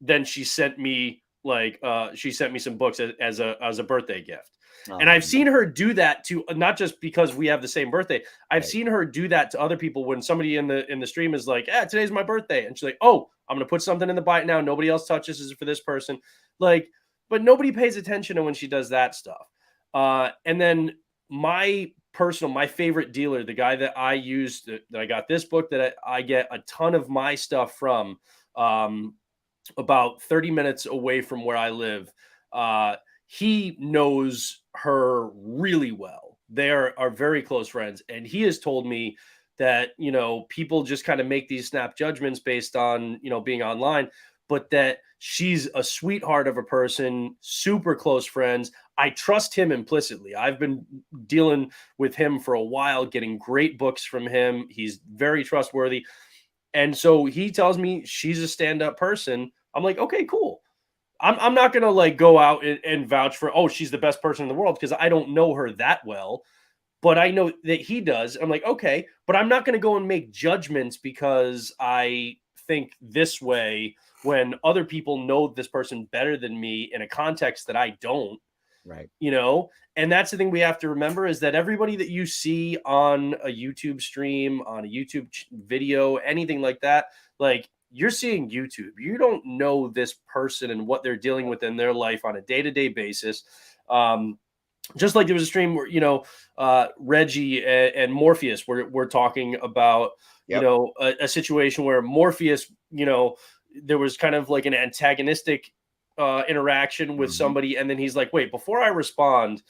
then she sent me some books as a birthday gift. And I've seen her do that to, not just because we have the same birthday. I've seen her do that to other people when somebody in the stream is like, today's my birthday. And she's like, oh, I'm going to put something in the bite now. Nobody else touches this for this person. Like, but nobody pays attention to when she does that stuff. And then my favorite dealer, the guy that I used, that I got this book, that I get a ton of my stuff from, about 30 minutes away from where I live. He knows her really well. They are very close friends. And he has told me that, people just kind of make these snap judgments based on, being online, but that she's a sweetheart of a person, super close friends. I trust him implicitly. I've been dealing with him for a while, getting great books from him. He's very trustworthy. And so he tells me she's a stand-up person. I'm like, okay, cool. I'm not going to like go out and vouch for, oh, she's the best person in the world, because I don't know her that well, but I know that he does. I'm like, okay, but I'm not going to go and make judgments because I think this way when other people know this person better than me in a context that I don't. Right. And that's the thing we have to remember, is that everybody that you see on a YouTube stream, on a YouTube video, anything like that, like, you're seeing YouTube. You don't know this person and what they're dealing with in their life on a day-to-day basis. Just like there was a stream where, Reggie and Morpheus were talking about, a situation where Morpheus, there was kind of like an antagonistic interaction with somebody, and then he's like, wait, before I respond,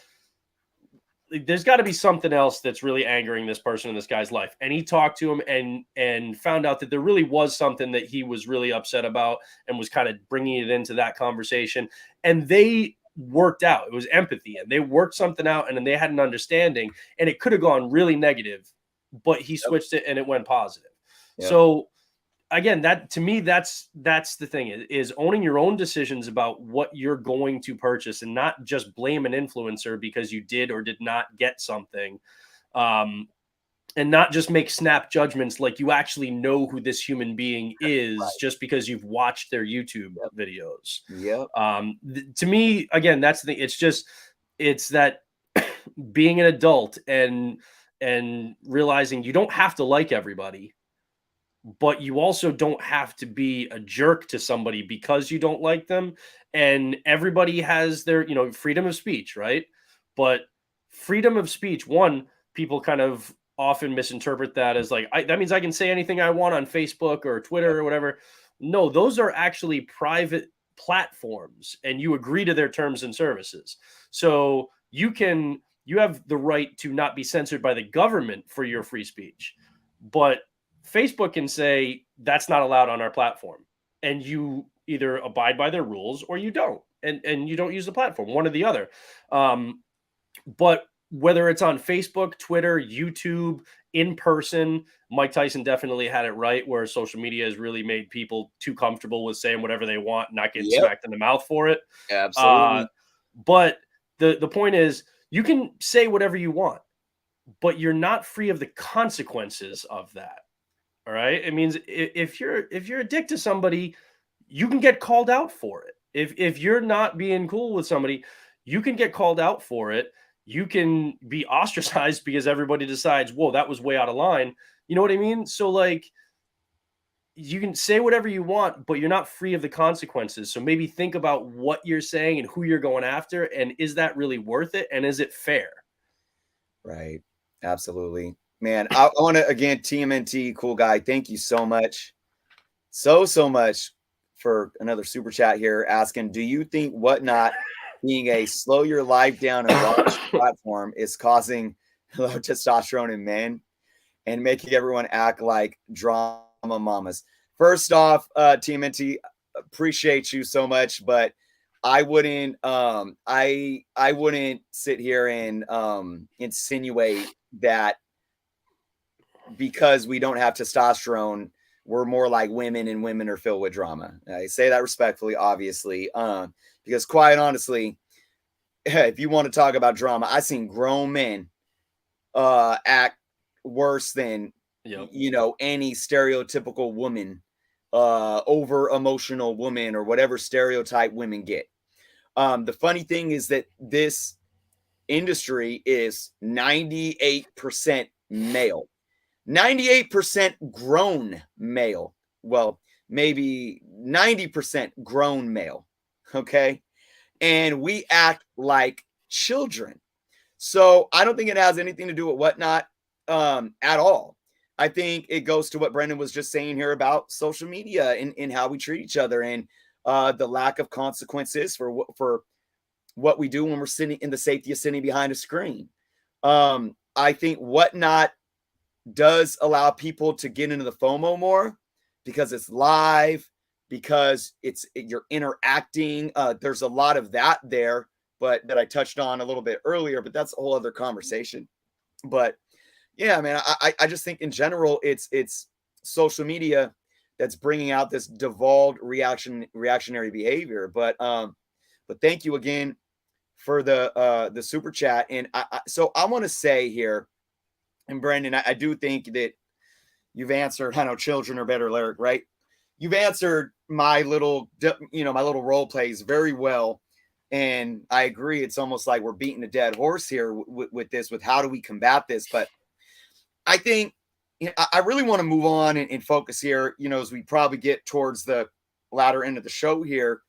there's got to be something else that's really angering this person in this guy's life. And he talked to him and found out that there really was something that he was really upset about, and was kind of bringing it into that conversation. And they worked out. It was empathy, and they worked something out, and then they had an understanding, and it could have gone really negative, but he switched it and it went positive. So again, that to me, that's the thing, is owning your own decisions about what you're going to purchase, and not just blame an influencer because you did or did not get something. And not just make snap judgments like you actually know who this human being is just because you've watched their YouTube videos. To me, again, that's the thing. It's that being an adult and realizing you don't have to like everybody, but you also don't have to be a jerk to somebody because you don't like them. And everybody has their, freedom of speech, right? But freedom of speech, one, people kind of often misinterpret that as like, that means I can say anything I want on Facebook or Twitter or whatever. No, those are actually private platforms, and you agree to their terms and services. So you have the right to not be censored by the government for your free speech, but Facebook can say that's not allowed on our platform, and you either abide by their rules or you don't, and you don't use the platform, one or the other. But whether it's on Facebook, Twitter, YouTube, in person, Mike Tyson definitely had it right, where social media has really made people too comfortable with saying whatever they want, not getting smacked in the mouth for it. Absolutely. But the point is, you can say whatever you want, but you're not free of the consequences of that. All right. It means if you're a dick to somebody, you can get called out for it. If you're not being cool with somebody, you can get called out for it. You can be ostracized because everybody decides, whoa, that was way out of line. You know what I mean? So like, you can say whatever you want, but you're not free of the consequences. So maybe think about what you're saying and who you're going after, and is that really worth it? And is it fair? Right. Absolutely. Man, I want to, again, TMNT, cool guy. Thank you so much. So much for another super chat here asking, do you think Whatnot being a slow your life down and watch platform is causing low testosterone in men and making everyone act like drama mamas? First off, TMNT, appreciate you so much, but I wouldn't I wouldn't sit here and insinuate that because we don't have testosterone, we're more like women, and women are filled with drama. I say that respectfully, obviously, because quite honestly, if you want to talk about drama, I've seen grown men act worse than any stereotypical woman, over emotional woman, or whatever stereotype women get. The funny thing is that this industry is 98% male. 98% grown male. Well, maybe 90% grown male. Okay. And we act like children. So I don't think it has anything to do with Whatnot at all. I think it goes to what Brendan was just saying here about social media and how we treat each other, and the lack of consequences for what we do when we're sitting in the safety of sitting behind a screen. I think Whatnot does allow people to get into the FOMO more because it's live, because you're interacting. There's a lot of that there, but that I touched on a little bit earlier, but that's a whole other conversation. But yeah, man, I just think in general, it's social media that's bringing out this devolved reactionary behavior. But thank you again for the super chat. And so I want to say here, and Brandon, I do think that you've answered, I know children are better, lyric, right? You've answered my little role plays very well. And I agree. It's almost like we're beating a dead horse here with this, with how do we combat this? But I think I really want to move on and focus here, as we probably get towards the latter end of the show here,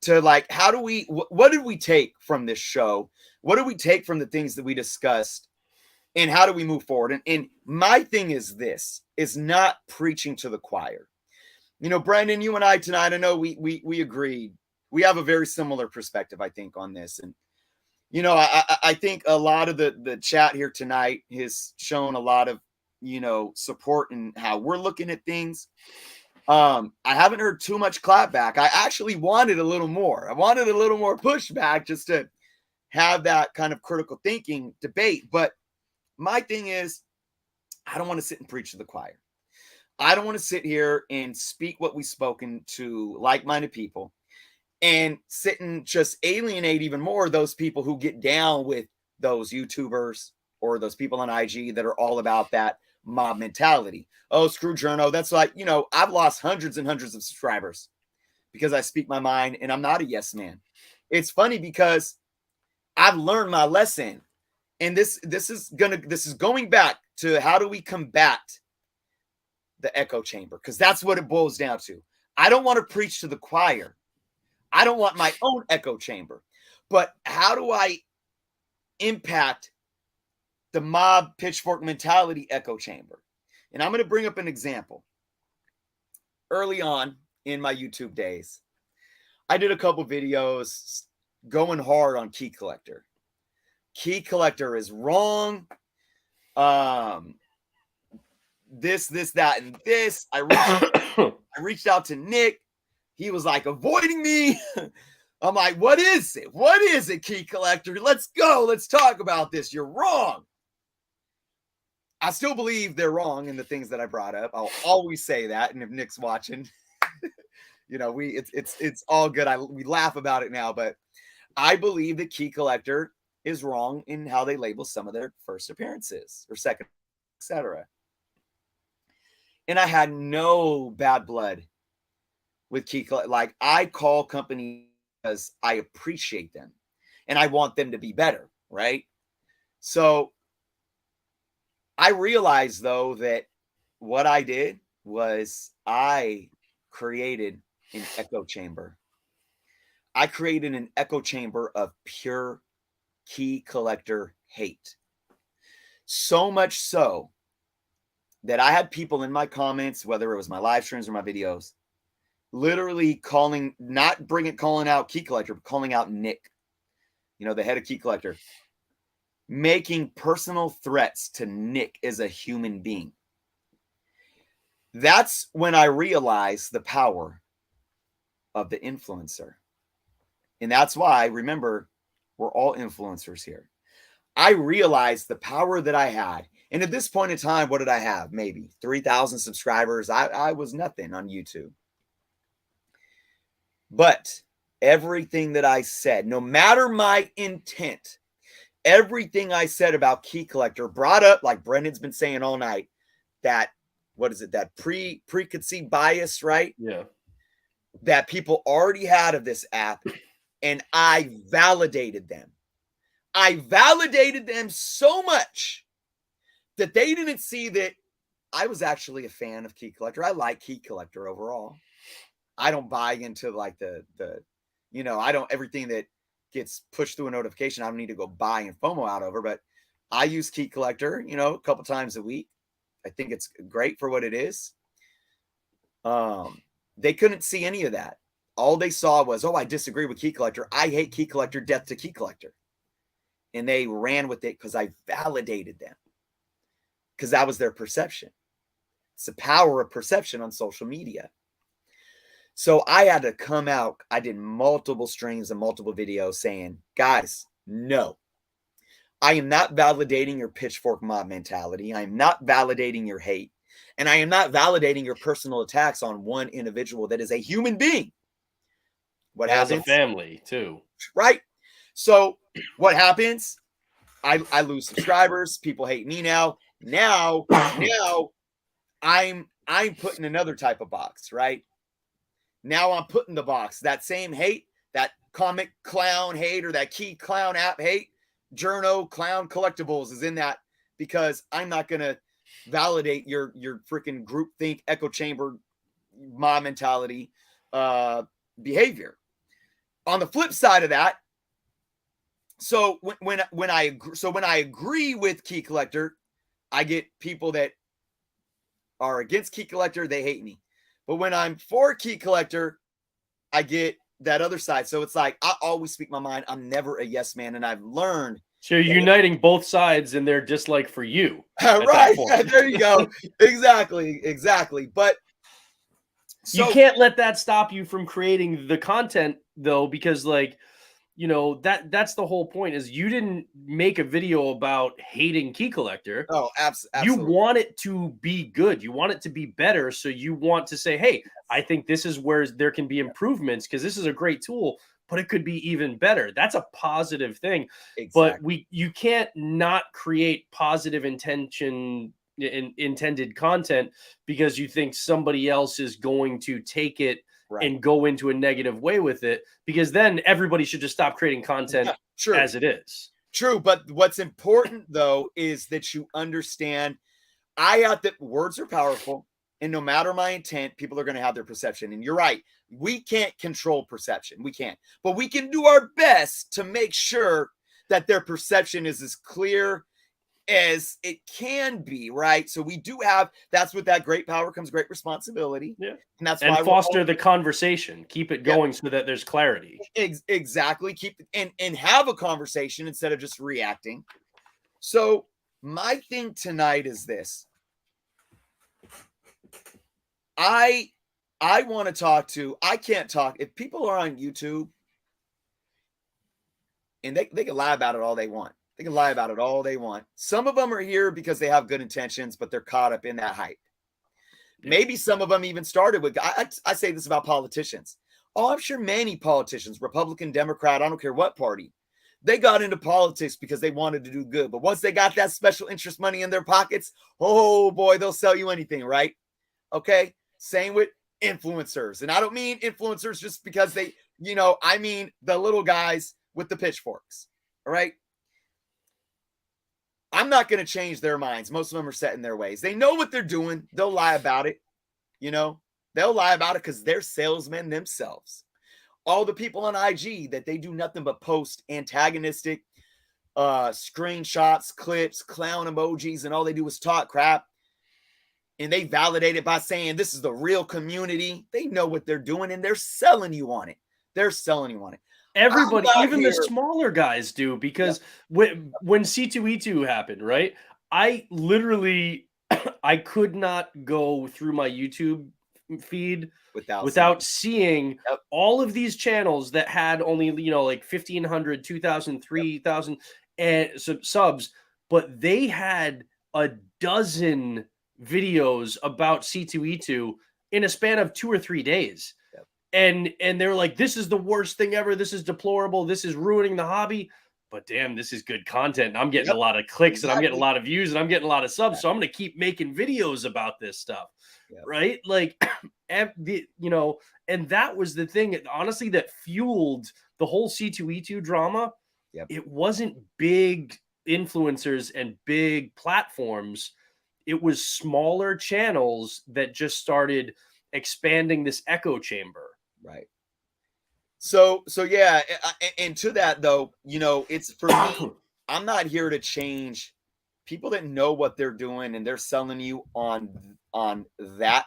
to like, what did we take from this show? What did we take from the things that we discussed? And how do we move forward? And my thing is this, is not preaching to the choir. Brandon, you and I tonight, I know we agreed. We have a very similar perspective, I think, on this. And, I think a lot of the chat here tonight has shown a lot of, support in how we're looking at things. I haven't heard too much clapback. I actually wanted a little more. I wanted a little more pushback just to have that kind of critical thinking debate. But my thing is, I don't want to sit and preach to the choir. I don't want to sit here and speak what we've spoken to like-minded people and sit and just alienate even more those people who get down with those YouTubers or those people on IG that are all about that mob mentality. Oh, screw journo. That's like, I've lost hundreds and hundreds of subscribers because I speak my mind and I'm not a yes man. It's funny because I've learned my lesson. And this is going back to how do we combat the echo chamber? Because that's what it boils down to. I don't want to preach to the choir. I don't want my own echo chamber. But how do I impact the mob pitchfork mentality echo chamber? And I'm going to bring up an example. Early on in my YouTube days, I did a couple videos going hard on Key Collector. Key Collector is wrong. This, that, and this. I reached out to Nick. He was like avoiding me. I'm like, what is it? What is it, Key Collector? Let's go. Let's talk about this. You're wrong. I still believe they're wrong in the things that I brought up. I'll always say that. And if Nick's watching, it's all good. We laugh about it now, but I believe that Key Collector is wrong in how they label some of their first appearances or second, etc. And I had no bad blood with Key Collector. Like, I call companies because I appreciate them and I want them to be better, right? So I realized, though, that what I did was I created an echo chamber. I created an echo chamber of pure Key Collector hate. So much so that I had people in my comments, whether it was my live streams or my videos, literally calling out Key Collector, but calling out Nick, the head of Key Collector, making personal threats to Nick as a human being. That's when I realized the power of the influencer. And that's why, remember, we're all influencers here. I realized the power that I had. And at this point in time, what did I have? Maybe 3,000 subscribers. I was nothing on YouTube. But everything that I said, no matter my intent, everything I said about Key Collector brought up, like Brendan's been saying all night, that, what is it, that preconceived bias, right? Yeah. That people already had of this app. And I validated them. I validated them so much that they didn't see that I was actually a fan of Key Collector. I like Key Collector overall. I don't buy into like I don't, everything that gets pushed through a notification, I don't need to go buy and FOMO out over, but I use Key Collector, a couple times a week. I think it's great for what it is. They couldn't see any of that. All they saw was, oh, I disagree with Key Collector. I hate Key Collector, death to Key Collector. And they ran with it because I validated them. Because that was their perception. It's the power of perception on social media. So I had to come out. I did multiple streams and multiple videos saying, guys, no. I am not validating your pitchfork mob mentality. I am not validating your hate. And I am not validating your personal attacks on one individual that is a human being. What happens? As a family, too. Right. So what happens? I lose subscribers. People hate me now. Now I'm putting another type of box, right? Now I'm putting the box, that same hate, that comic clown hate or that Key Clown app hate, journo clown collectibles is in that, because I'm not going to validate your freaking groupthink echo chamber mob mentality behavior. On the flip side of that, so when I agree with Key Collector, I get people that are against Key Collector, they hate me. But when I'm for Key Collector, I get that other side. So it's like I always speak my mind. I'm never a yes man, and I've learned. So you're uniting both sides in their dislike for you. Right. There you go. Exactly. But you can't let that stop you from creating the content though, because like, you know, that's the whole point is you didn't make a video about hating Key Collector. Oh, absolutely. You want it to be good. You want it to be better. So you want to say, hey, I think this is where there can be improvements because this is a great tool, but it could be even better. That's a positive thing. But you can't not create positive intended content because you think somebody else is going to take it and go into a negative way with it, because then everybody should just stop creating content as it is. True. But what's important though is that you understand that words are powerful, and no matter my intent, people are going to have their perception. And you're right. We can't control perception. We can't, but we can do our best to make sure that their perception is as clear as it can be, right? So we do have, that's with that great power comes great responsibility. Yeah. And that's why foster the conversation, keep it going so that there's clarity. Exactly. Keep and have a conversation instead of just reacting. So my thing tonight is this. I want to I can't talk. If people are on YouTube and they can lie about it all they want. They can lie about it all they want. Some of them are here because they have good intentions, but they're caught up in that hype. Maybe some of them even started with, I say this about politicians. Oh, I'm sure many politicians, Republican, Democrat, I don't care what party, they got into politics because they wanted to do good. But once they got that special interest money in their pockets, oh boy, they'll sell you anything, right? Okay. Same with influencers. And I don't mean influencers just because they, I mean the little guys with the pitchforks. All right. I'm not going to change their minds. Most of them are set in their ways. They know what they're doing. They'll lie about it. They'll lie about it because they're salesmen themselves. All the people on IG that they do nothing but post antagonistic screenshots, clips, clown emojis, and all they do is talk crap. And they validate it by saying this is the real community. They know what they're doing and they're selling you on it. Everybody, even the smaller guys do, because when C2E2 happened, right? I literally, I could not go through my YouTube feed without seeing all of these channels that had only, like 1,500, 2,000, 3,000 subs, but they had a dozen videos about C2E2 in a span of 2 or 3 days. And they're like, this is the worst thing ever. This is deplorable. This is ruining the hobby. But damn, this is good content. I'm getting a lot of clicks and I'm getting a lot of views and I'm getting a lot of subs. So I'm going to keep making videos about this stuff. Right? Like, and that was the thing, honestly, that fueled the whole C2E2 drama. It wasn't big influencers and big platforms. It was smaller channels that just started expanding this echo chamber. Right. So yeah, and to that though, it's for me, I'm not here to change people that know what they're doing and they're selling you on that.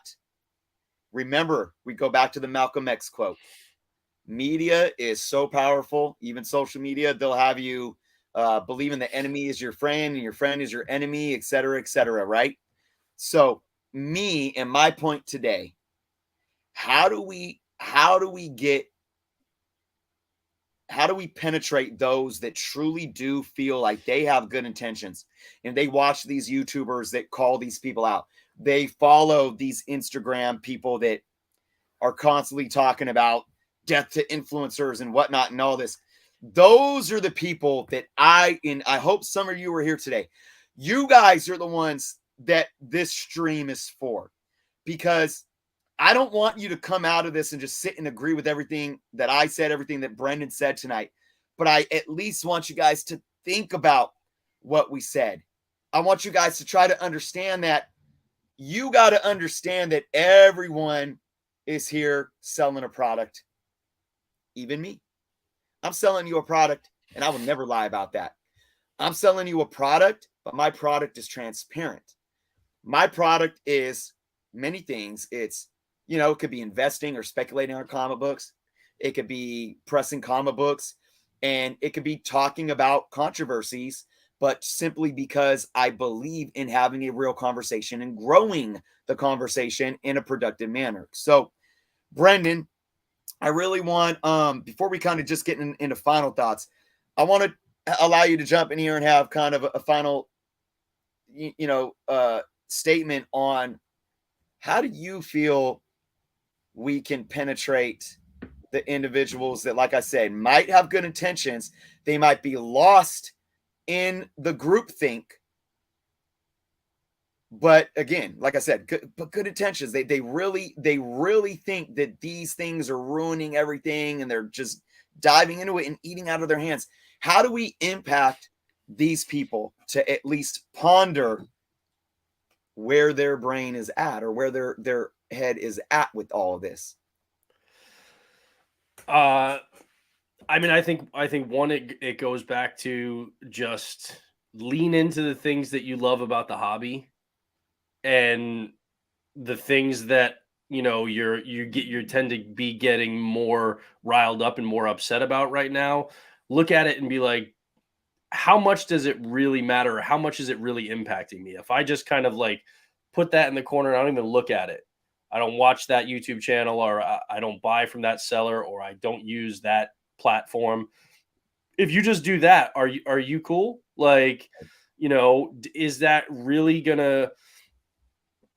Remember, we go back to the Malcolm X quote. Media is so powerful, even social media, they'll have you believing the enemy is your friend and your friend is your enemy, et cetera, right? So me and my point today, how do we penetrate those that truly do feel like they have good intentions and they watch these YouTubers that call these people out? They follow these Instagram people that are constantly talking about death to influencers and whatnot and all this. Those are the people that I hope some of you are here today. You guys are the ones that this stream is for, because I don't want you to come out of this and just sit and agree with everything that I said, everything that Brendan said tonight. But I at least want you guys to think about what we said. I want you guys to try to understand that you got to understand that everyone is here selling a product. Even me. I'm selling you a product, and I will never lie about that. I'm selling you a product, but my product is transparent. My product is many things. It's You know, it could be investing or speculating on comic books. It could be pressing comic books, and it could be talking about controversies, but simply because I believe in having a real conversation and growing the conversation in a productive manner. So, Brendan, I really want, before we kind of just get into final thoughts, I want to allow you to jump in here and have kind of a final, statement on how do you feel we can penetrate the individuals that, like I said, might have good intentions. They might be lost in the group think, but again, like I said, good intentions. They really think that these things are ruining everything, and they're just diving into it and eating out of their hands. How do we impact these people to at least ponder where their brain is at, or where their head is at with all of this? I mean, I think one, it goes back to just lean into the things that you love about the hobby, and the things that you tend to be getting more riled up and more upset about right now. Look at it and be like, how much does it really matter? Or how much is it really impacting me? If I just kind of like put that in the corner and I don't even look at it, I don't watch that YouTube channel, or I don't buy from that seller, or I don't use that platform. If you just do that, are you cool? Like, is that really gonna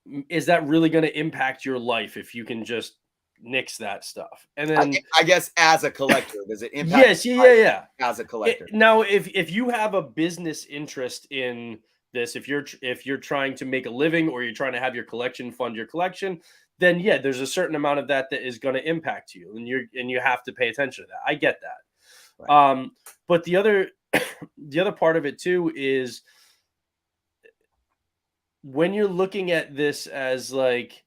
impact your life if you can just nix that stuff? And I, then, I guess as a collector, does it impact yes, yeah, your yeah, life yeah. as a collector? Now, if you have a business interest in this, if you're trying to make a living, or you're trying to have your collection fund your collection, then yeah, there's a certain amount of that is going to impact you, and you have to pay attention to that. I get that. Right. But the other the other part of it too is, when you're looking at this as like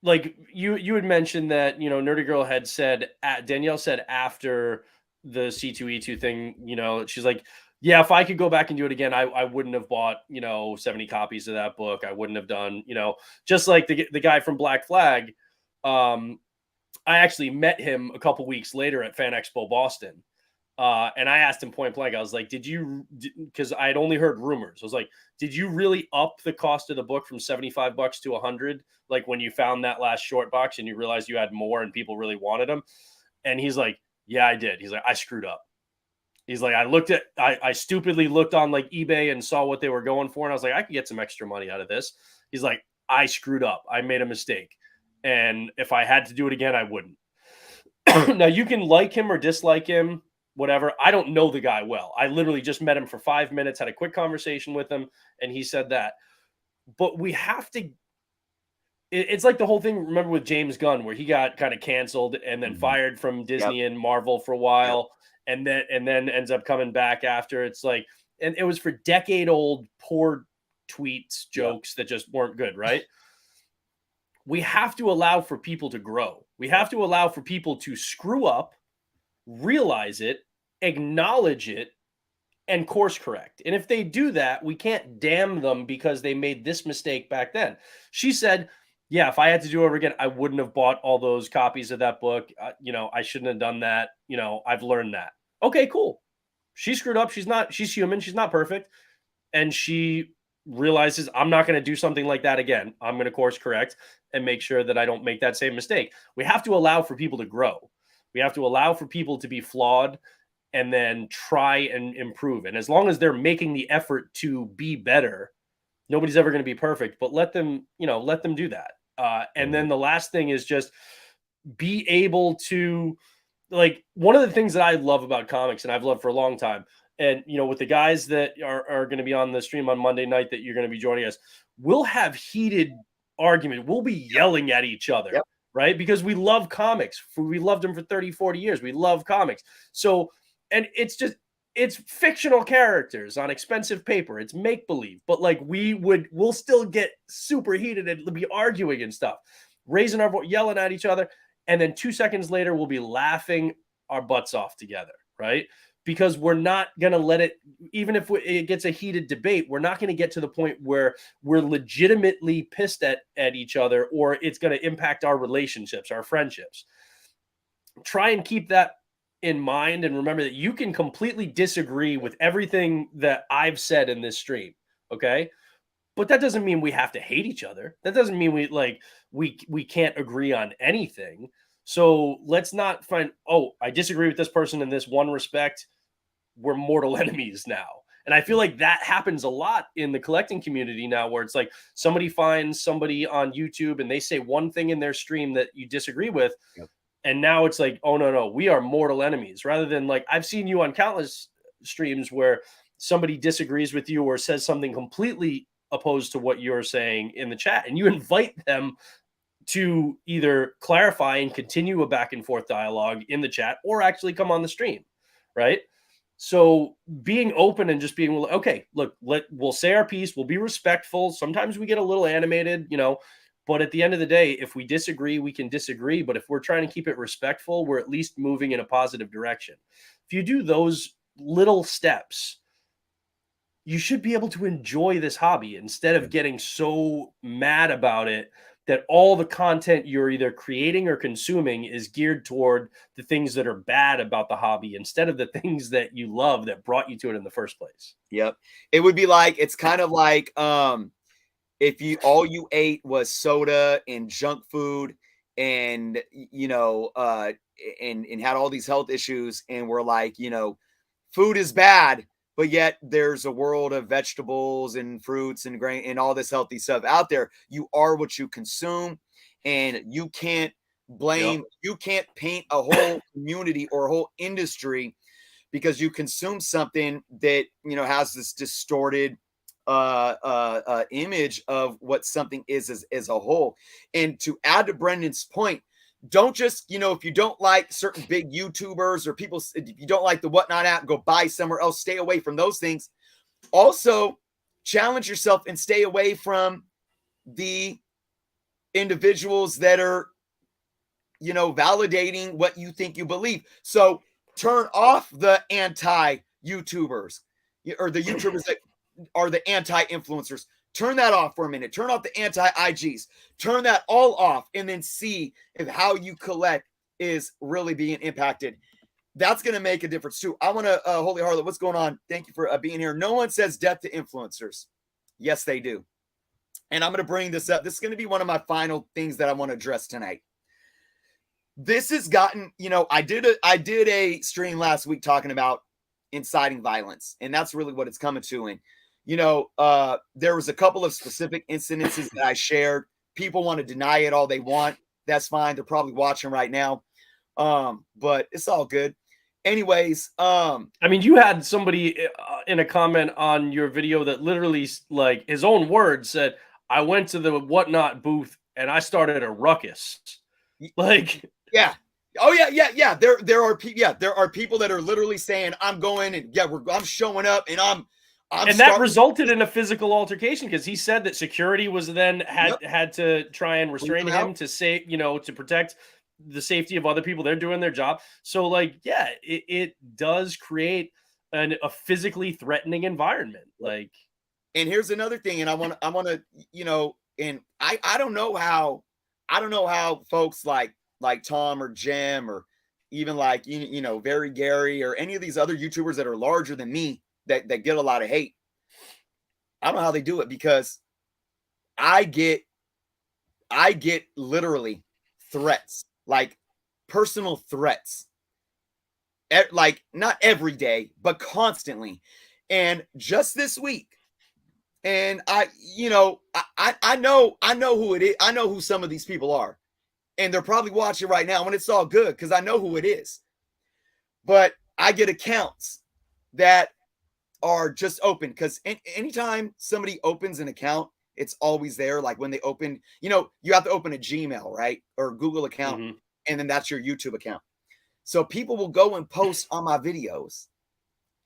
you had mentioned that, Nerdy Girl had said, Danielle said after the C2E2 thing, she's like, yeah, if I could go back and do it again, I wouldn't have bought 70 copies of that book. I wouldn't have done, just like the guy from Black Flag. I actually met him a couple weeks later at Fan Expo Boston. And I asked him point blank, I was like, because I had only heard rumors. I was like, did you really up the cost of the book from $75 to $100? Like, when you found that last short box and you realized you had more and people really wanted them? And he's like, yeah, I did. He's like, I screwed up. He's like, I stupidly looked on like eBay and saw what they were going for. And I was like, I could get some extra money out of this. He's like, I screwed up. I made a mistake. And if I had to do it again, I wouldn't. Now, you can like him or dislike him, whatever. I don't know the guy well. I literally just met him for 5 minutes, had a quick conversation with him, and he said that. But we have to. It's like the whole thing. Remember with James Gunn, where he got kind of canceled and then fired from Disney and Marvel for a while, and then ends up coming back after. It's like, and it was for decade-old poor tweets, jokes that just weren't good, right? We have to allow for people to grow. We have to allow for people to screw up, realize it, acknowledge it, and course correct. And if they do that, we can't damn them because they made this mistake back then. She said, yeah, if I had to do it over again, I wouldn't have bought all those copies of that book. I shouldn't have done that. I've learned that. Okay, cool. She screwed up. She's human. She's not perfect. And she realizes, I'm not going to do something like that again. I'm going to course correct and make sure that I don't make that same mistake. We have to allow for people to grow. We have to allow for people to be flawed and then try and improve. And as long as they're making the effort to be better, nobody's ever going to be perfect, but let them do that. And then the last thing is just be able to, like, one of the things that I love about comics, and I've loved for a long time, and with the guys that are going to be on the stream on Monday night that you're going to be joining us, we'll have heated argument. We'll be yelling at each other, right? Because we love comics. We loved them for 30, 40 years. We love comics. So, and it's fictional characters on expensive paper. It's make-believe, but like we'll still get super heated and be arguing and stuff, raising our voice, yelling at each other. And then 2 seconds later, we'll be laughing our butts off together, right? because we're not going to let it, even if it gets a heated debate, we're not going to get to the point where we're legitimately pissed at each other, or it's going to impact our relationships, our friendships. Try and keep that in mind, and remember that you can completely disagree with everything that I've said in this stream. Okay. But that doesn't mean we have to hate each other. That doesn't mean we can't agree on anything. So let's not find, oh, I disagree with this person in this one respect. We're mortal enemies now. And I feel like that happens a lot in the collecting community now, where it's like somebody finds somebody on YouTube and they say one thing in their stream that you disagree with. Yep. And now it's like, oh, no, we are mortal enemies, rather than like I've seen you on countless streams where somebody disagrees with you or says something completely opposed to what you're saying in the chat, and you invite them to either clarify and continue a back and forth dialogue in the chat, or actually come on the stream, right? So being open and just being, okay, look, we'll say our piece, we'll be respectful. Sometimes we get a little animated, but at the end of the day, if we disagree, we can disagree. But if we're trying to keep it respectful, we're at least moving in a positive direction. If you do those little steps, you should be able to enjoy this hobby instead of getting so mad about it that all the content you're either creating or consuming is geared toward the things that are bad about the hobby instead of the things that you love that brought you to it in the first place. Yep. It would be like, it's kind of like if all you ate was soda and junk food and and had all these health issues, and we're like, food is bad, but yet there's a world of vegetables and fruits and grain and all this healthy stuff out there. You are what you consume, and you can't blame, you can't paint a whole community or a whole industry because you consume something that, has this distorted image of what something is as a whole. And to add to Brendan's point, don't just, if you don't like certain big YouTubers or people, if you don't like the Whatnot app, go buy somewhere else, stay away from those things. Also, challenge yourself and stay away from the individuals that are, validating what you think you believe. So turn off the anti-YouTubers or the YouTubers that are the anti-influencers. Turn that off for a minute. Turn off the anti-IGs. Turn that all off, and then see if how you collect is really being impacted. That's going to make a difference too. I want to, Holy Harlot, what's going on? Thank you for being here. No one says death to influencers. Yes, they do. And I'm going to bring this up. This is going to be one of my final things that I want to address tonight. This has gotten, I did a stream last week talking about inciting violence, and that's really what it's coming to. And there was a couple of specific incidences that I shared. People want to deny it all they want. That's fine. They're probably watching right now. But it's all good. Anyways, you had somebody in a comment on your video that literally, like, his own words said, I went to the Whatnot booth and I started a ruckus. Like, yeah. Oh yeah. There are people that are literally saying, I'm going and I'm showing up and and that resulted in a physical altercation, because he said that security was then had to try and restrain him to say, to protect the safety of other people. They're doing their job. So like, yeah, it does create a physically threatening environment. Like, and here's another thing. And I want to, and I don't know how folks like Tom or Jim or even like, Very Gary or any of these other YouTubers that are larger than me that get a lot of hate. I don't know how they do it, because I get literally threats, like personal threats, like not every day, but constantly. And just this week, and I know who it is. I know who some of these people are, and they're probably watching right now, and it's all good because I know who it is. But I get accounts that are just open, because anytime somebody opens an account, it's always there. Like when they open, you have to open a Gmail, right? Or Google account, and then that's your YouTube account. So people will go and post on my videos,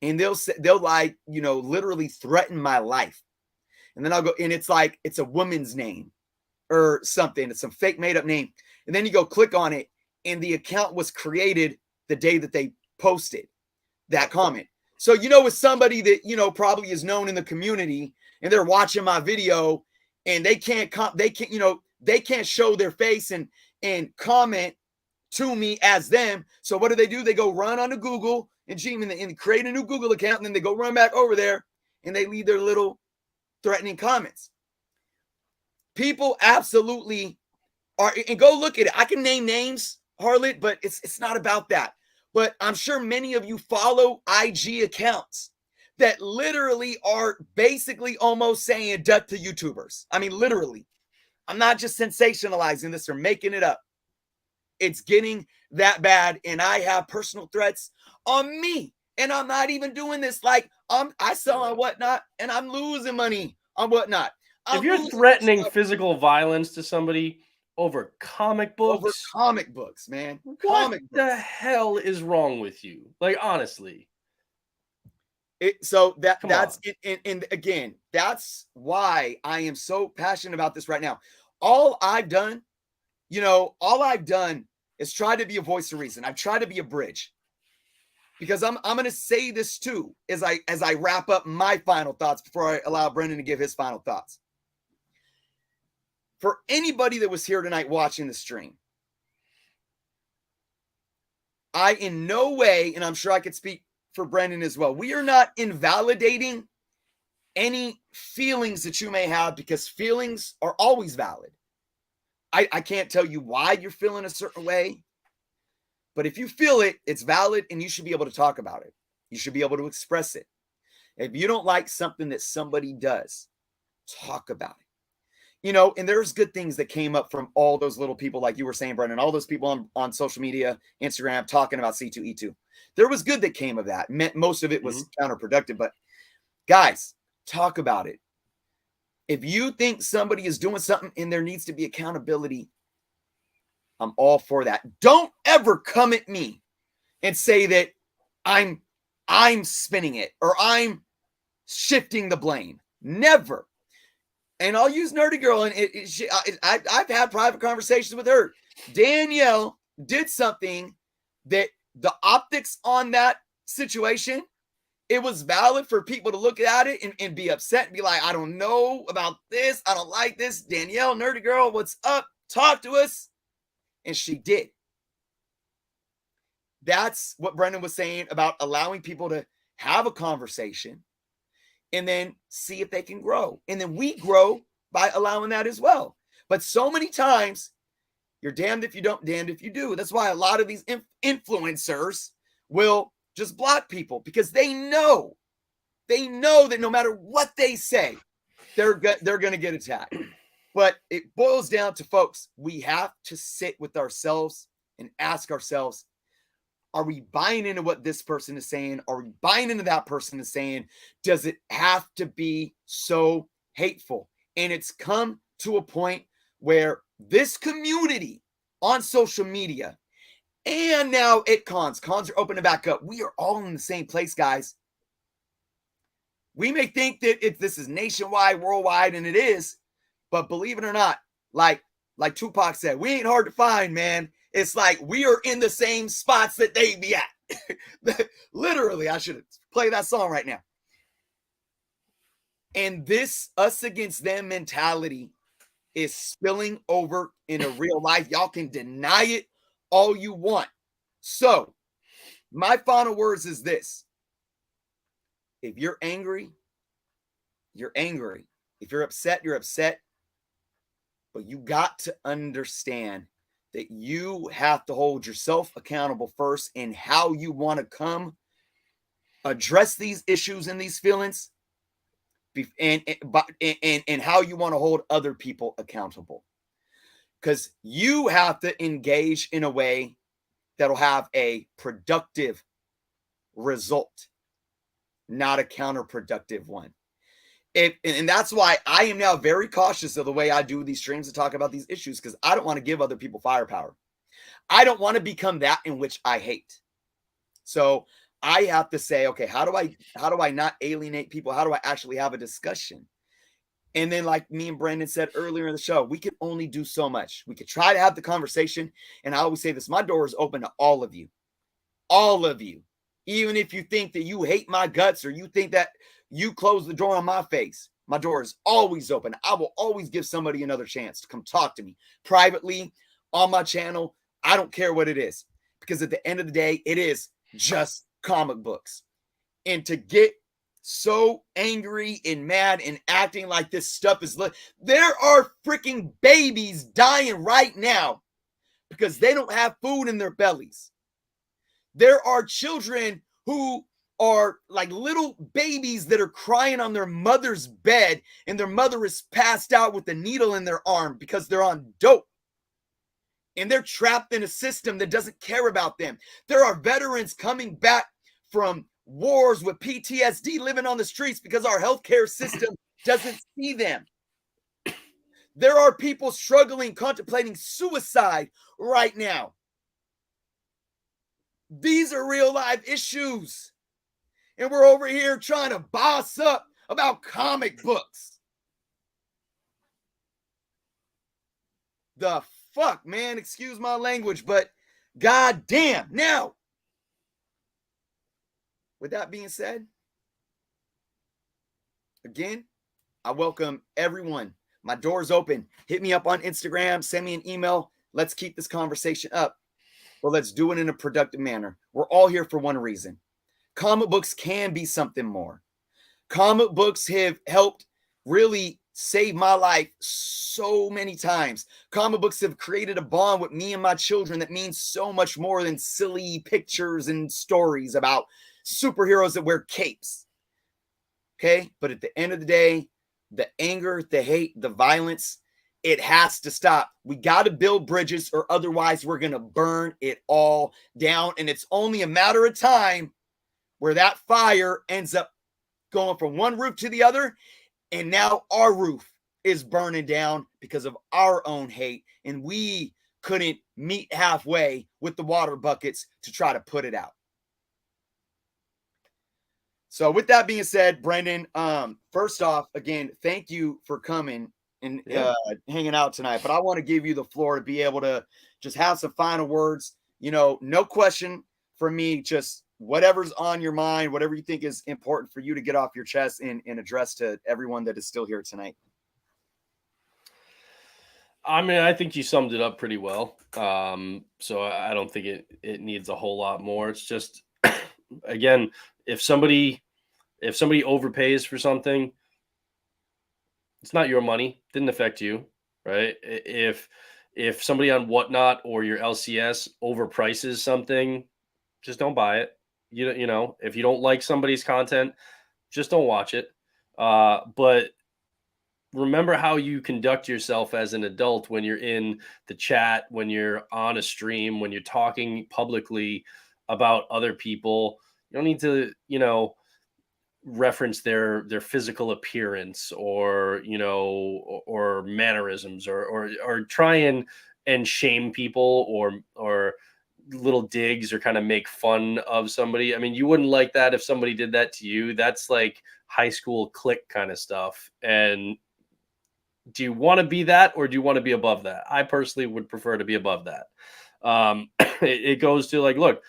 and they'll like, literally threaten my life. And then I'll go, and it's like, it's a woman's name or something. It's some fake made up name. And then you go click on it, and the account was created the day that they posted. that comment. So, with somebody that, probably is known in the community and they're watching my video and they can't they can't show their face and comment to me as them. So what do? They go run onto Google and Gmail and create a new Google account, and then they go run back over there and they leave their little threatening comments. People absolutely are, and go look at it. I can name names, Harlot, but it's not about that. But I'm sure many of you follow IG accounts that literally are basically almost saying death to YouTubers. I mean, literally. I'm not just sensationalizing this or making it up. It's getting that bad, and I have personal threats on me, and I'm not even doing this like I sell on Whatnot, and I'm losing money on Whatnot. If you're threatening physical violence to somebody over comic books, man, what the hell is wrong with you? Like, honestly. That's it, and again, that's why I am so passionate about this right now. All I've done is try to be a voice of reason. I've tried to be a bridge, because I'm going to say this too as I wrap up my final thoughts before I allow Brendan to give his final thoughts. For anybody that was here tonight watching the stream, I in no way, and I'm sure I could speak for Brendan as well, we are not invalidating any feelings that you may have, because feelings are always valid. I can't tell you why you're feeling a certain way, but if you feel it, it's valid, and you should be able to talk about it. You should be able to express it. If you don't like something that somebody does, talk about it. And there's good things that came up from all those little people, like you were saying, Brendan, all those people on social media, Instagram, talking about C2E2. There was good that came of that. Most of it was counterproductive, but guys, talk about it. If you think somebody is doing something and there needs to be accountability, I'm all for that. Don't ever come at me and say that I'm spinning it or I'm shifting the blame. Never. And I'll use Nerdy Girl, and I've had private conversations with her. Danielle did something that the optics on that situation, it was valid for people to look at it and be upset and be like, I don't know about this. I don't like this. Danielle, Nerdy Girl, what's up? Talk to us. And she did. That's what Brendan was saying about allowing people to have a conversation and then see if they can grow. And then we grow by allowing that as well. But so many times, you're damned if you don't, damned if you do. That's why a lot of these influencers will just block people, because they know that no matter what they say, they're going to get attacked. But it boils down to, folks, we have to sit with ourselves and ask ourselves, are we buying into what this person is saying? Are we buying into that person is saying? Does it have to be so hateful? And it's come to a point where this community on social media and now at cons are opening back up. We are all in the same place, guys. We may think that this is nationwide, worldwide, and it is, but believe it or not, like Tupac said, we ain't hard to find, man. It's like we are in the same spots that they be at. Literally, I should play that song right now. And this us against them mentality is spilling over into real life. Y'all can deny it all you want. So, my final words is this. If you're angry, you're angry. If you're upset, you're upset. But you got to understand that you have to hold yourself accountable first in how you want to address these issues and these feelings, and how you want to hold other people accountable. Because you have to engage in a way that'll have a productive result, not a counterproductive one. And that's why I am now very cautious of the way I do these streams to talk about these issues, because I don't want to give other people firepower. I don't want to become that in which I hate. So I have to say, okay, how do I not alienate people? How do I actually have a discussion? And then, like me and Brandon said earlier in the show, we can only do so much. We could try to have the conversation. And I always say this, my door is open to all of you. All of you. Even if you think that you hate my guts or you think that you close the door on my face, my door is always open. I will always give somebody another chance to come talk to me privately on my channel. I don't care what it is, because at the end of the day, it is just comic books. And to get so angry and mad and acting like this stuff is there are freaking babies dying right now because they don't have food in their bellies. There are children who are like little babies that are crying on their mother's bed, and their mother is passed out with a needle in their arm because they're on dope. And they're trapped in a system that doesn't care about them. There are veterans coming back from wars with PTSD living on the streets because our healthcare system doesn't see them. There are people struggling, contemplating suicide right now. These are real life issues. And we're over here trying to boss up about comic books. The fuck, man? Excuse my language, but goddamn. Now, with that being said, again, I welcome everyone. My door's open. Hit me up on Instagram. Send me an email. Let's keep this conversation up. But let's do it in a productive manner. We're all here for one reason. Comic books can be something more. Comic books have helped really save my life so many times. Comic books have created a bond with me and my children that means so much more than silly pictures and stories about superheroes that wear capes. Okay? But at the end of the day, the anger, the hate, the violence, it has to stop. We got to build bridges, or otherwise we're going to burn it all down. And it's only a matter of time where that fire ends up going from one roof to the other. And now our roof is burning down because of our own hate. And we couldn't meet halfway with the water buckets to try to put it out. So with that being said, Brendan, first off, again, thank you for coming and hanging out tonight. But I want to give you the floor to be able to just have some final words. You know, no question from me, just whatever's on your mind, whatever you think is important for you to get off your chest and address to everyone that is still here tonight. I mean, I think you summed it up pretty well. So I don't think it needs a whole lot more. It's just, again, if somebody overpays for something, it's not your money. Didn't affect you, right? If somebody on Whatnot or your LCS overprices something, just don't buy it. You know, if you don't like somebody's content, just don't watch it. But remember how you conduct yourself as an adult when you're in the chat, when you're on a stream, when you're talking publicly about other people. You don't need to, you know, reference their physical appearance or, you know, or mannerisms or try and shame people or little digs or kind of make fun of somebody. I mean, you wouldn't like that if somebody did that to you. That's like high school clique kind of stuff. And do you want to be that, or do you want to be above that? I personally would prefer to be above that. It goes to like, look,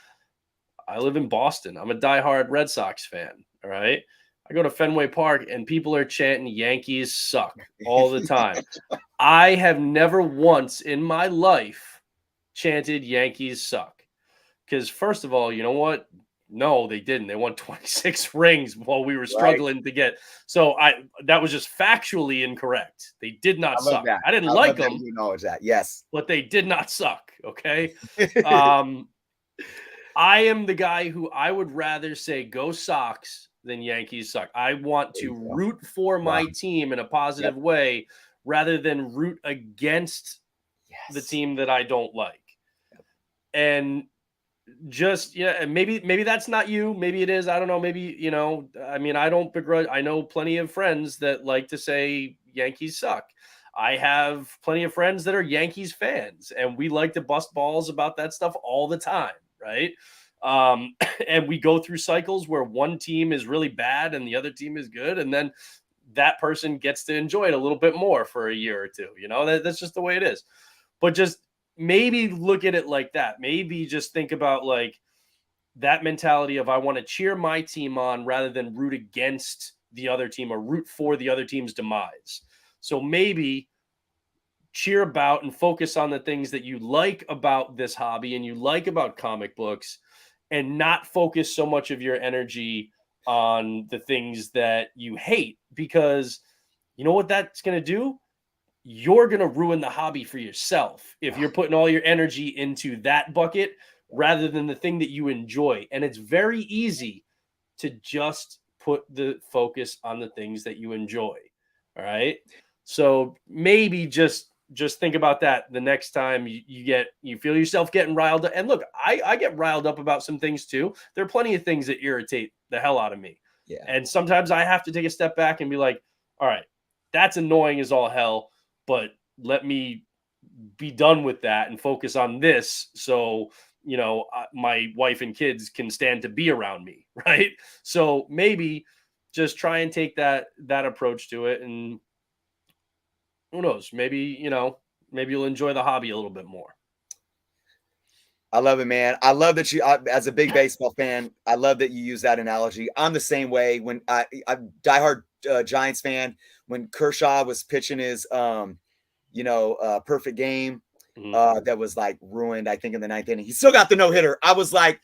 I live in Boston. I'm a diehard Red Sox fan. All right. I go to Fenway Park and people are chanting Yankees suck all the time. I have never once in my life chanted Yankees suck. Because first of all, you know what? No, they didn't. They won 26 rings while we were struggling to get. So that was just factually incorrect. They did not suck. That. I didn't like them. You acknowledge that. Yes. But they did not suck. Okay. I am the guy who I would rather say go Sox than Yankees suck. I want to root for my team in a positive way rather than root against the team that I don't like. And just, and maybe that's not you. Maybe it is. I don't know. Maybe, you know, I mean, I don't begrudge. I know plenty of friends that like to say Yankees suck. I have plenty of friends that are Yankees fans, and we like to bust balls about that stuff all the time. Right. And we go through cycles where one team is really bad and the other team is good. And then that person gets to enjoy it a little bit more for a year or two. You know, that's just the way it is. But just maybe look at it like that. Maybe just think about like, that mentality of I want to cheer my team on rather than root against the other team or root for the other team's demise. So maybe cheer about and focus on the things that you like about this hobby and you like about comic books, and not focus so much of your energy on the things that you hate, because you know what that's going to do? You're going to ruin the hobby for yourself if you're putting all your energy into that bucket rather than the thing that you enjoy. And it's very easy to just put the focus on the things that you enjoy. All right. So maybe just think about that the next time you feel yourself getting riled up. And look, I get riled up about some things too. There are plenty of things that irritate the hell out of me. Yeah. And sometimes I have to take a step back and be like, all right, that's annoying as all hell, but let me be done with that and focus on this. So, my wife and kids can stand to be around me. Right. So maybe just try and take that approach to it. And who knows, maybe you'll enjoy the hobby a little bit more. I love it, man. I love that as a big baseball fan, I love that you use that analogy. I'm the same way. When I'm diehard Giants fan. When Kershaw was pitching his, perfect game, that was like ruined, I think, in the ninth inning. He still got the no hitter. I was like,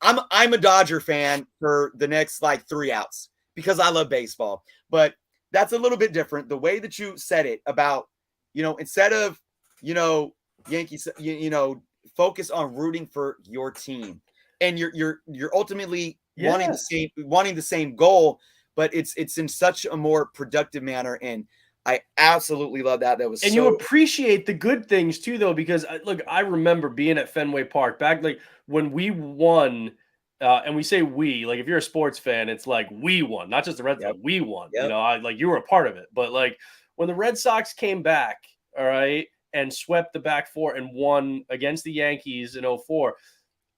I'm a Dodger fan for the next like 3 outs because I love baseball. But that's a little bit different. The way that you said it about, instead of, Yankees, focus on rooting for your team, and you're ultimately wanting the same goal, but it's in such a more productive manner. And I absolutely love that. That was and you appreciate the good things too, though, because look, I remember being at Fenway Park back like when we won. And we say we, like if you're a sports fan, it's like we won, not just the Red Sox. We won. Yep. You were a part of it. But like when the Red Sox came back, all right, and swept the back four and won against the Yankees in 04.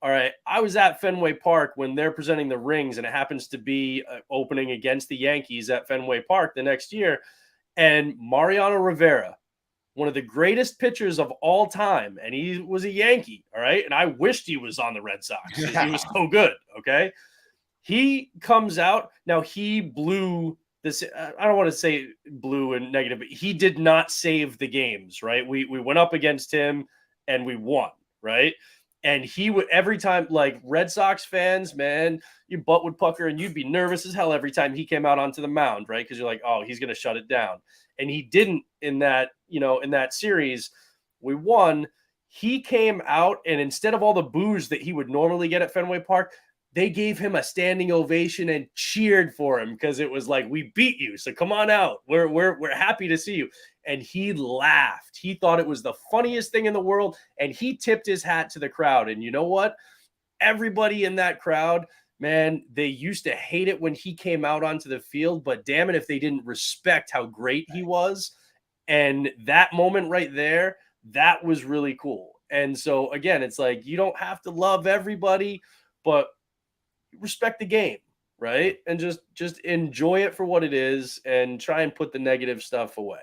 All right, I was at Fenway Park when they're presenting the rings, and it happens to be opening against the Yankees at Fenway Park the next year. And Mariano Rivera, one of the greatest pitchers of all time, and he was a Yankee, all right? And I wished he was on the Red Sox. He was so good, okay? He comes out. Now, he blew this. I don't want to say blew and negative, but he did not save the games, right? We went up against him, and we won, right? And he would, every time, like Red Sox fans, man, your butt would pucker, and you'd be nervous as hell every time he came out onto the mound, right? Because you're like, oh, he's going to shut it down. And he didn't in that series. We won. He came out, and instead of all the boos that he would normally get at Fenway Park, they gave him a standing ovation and cheered for him because it was like, we beat you, so come on out. We're happy to see you. And he laughed. He thought it was the funniest thing in the world, and he tipped his hat to the crowd. And you know what? Everybody in that crowd, man, they used to hate it when he came out onto the field, but damn it if they didn't respect how great he was. And that moment right there, that was really cool. And so again, it's like you don't have to love everybody, but respect the game, right? And just enjoy it for what it is and try and put the negative stuff away.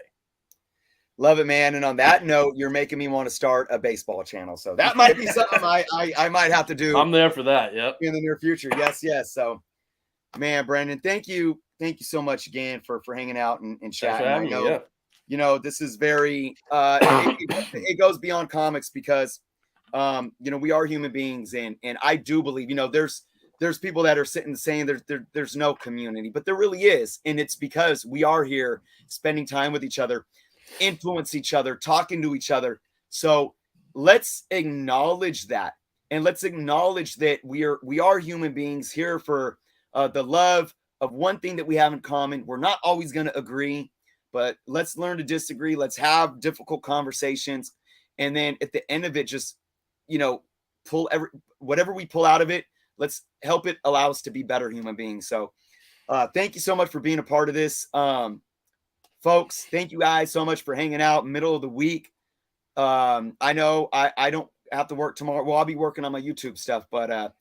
Love it, man. And on that note, you're making me want to start a baseball channel. So that might be something I might have to do. I'm there for that. Yep. In the near future. Yes. So, man, Brandon, thank you so much again for hanging out and chatting. I know, this is very it goes beyond comics because we are human beings, and I do believe, there's people that are sitting saying there's no community, but there really is. And it's because we are here spending time with each other, influence each other, talking to each other. So let's acknowledge that, and let's acknowledge that we are human beings here for the love of one thing that we have in common. We're not always going to agree, but let's learn to disagree. Let's have difficult conversations, and then at the end of it, just pull whatever we pull out of it. Let's help it allow us to be better human beings. So thank you so much for being a part of this. Folks, thank you guys so much for hanging out middle of the week. I know I don't have to work tomorrow. Well, I'll be working on my YouTube stuff, but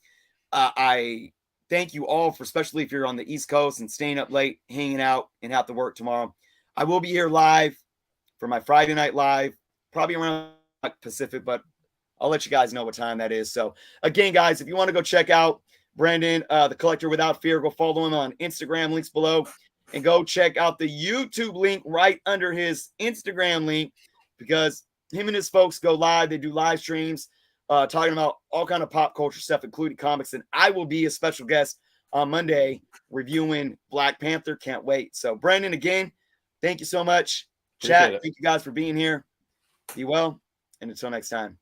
I thank you all for, especially if you're on the East Coast and staying up late, hanging out, and have to work tomorrow. I will be here live for my Friday night live, probably around Pacific, but I'll let you guys know what time that is. So again, guys, if you want to go check out Brandon, the Collector Without Fear, go follow him on Instagram, links below, and go check out the YouTube link right under his Instagram link, because him and his folks go live. They do live streams talking about all kind of pop culture stuff, including comics. And I will be a special guest on Monday reviewing Black Panther. Can't wait. So Brandon, again, thank you so much. Chat, thank you guys for being here. Be well, and until next time.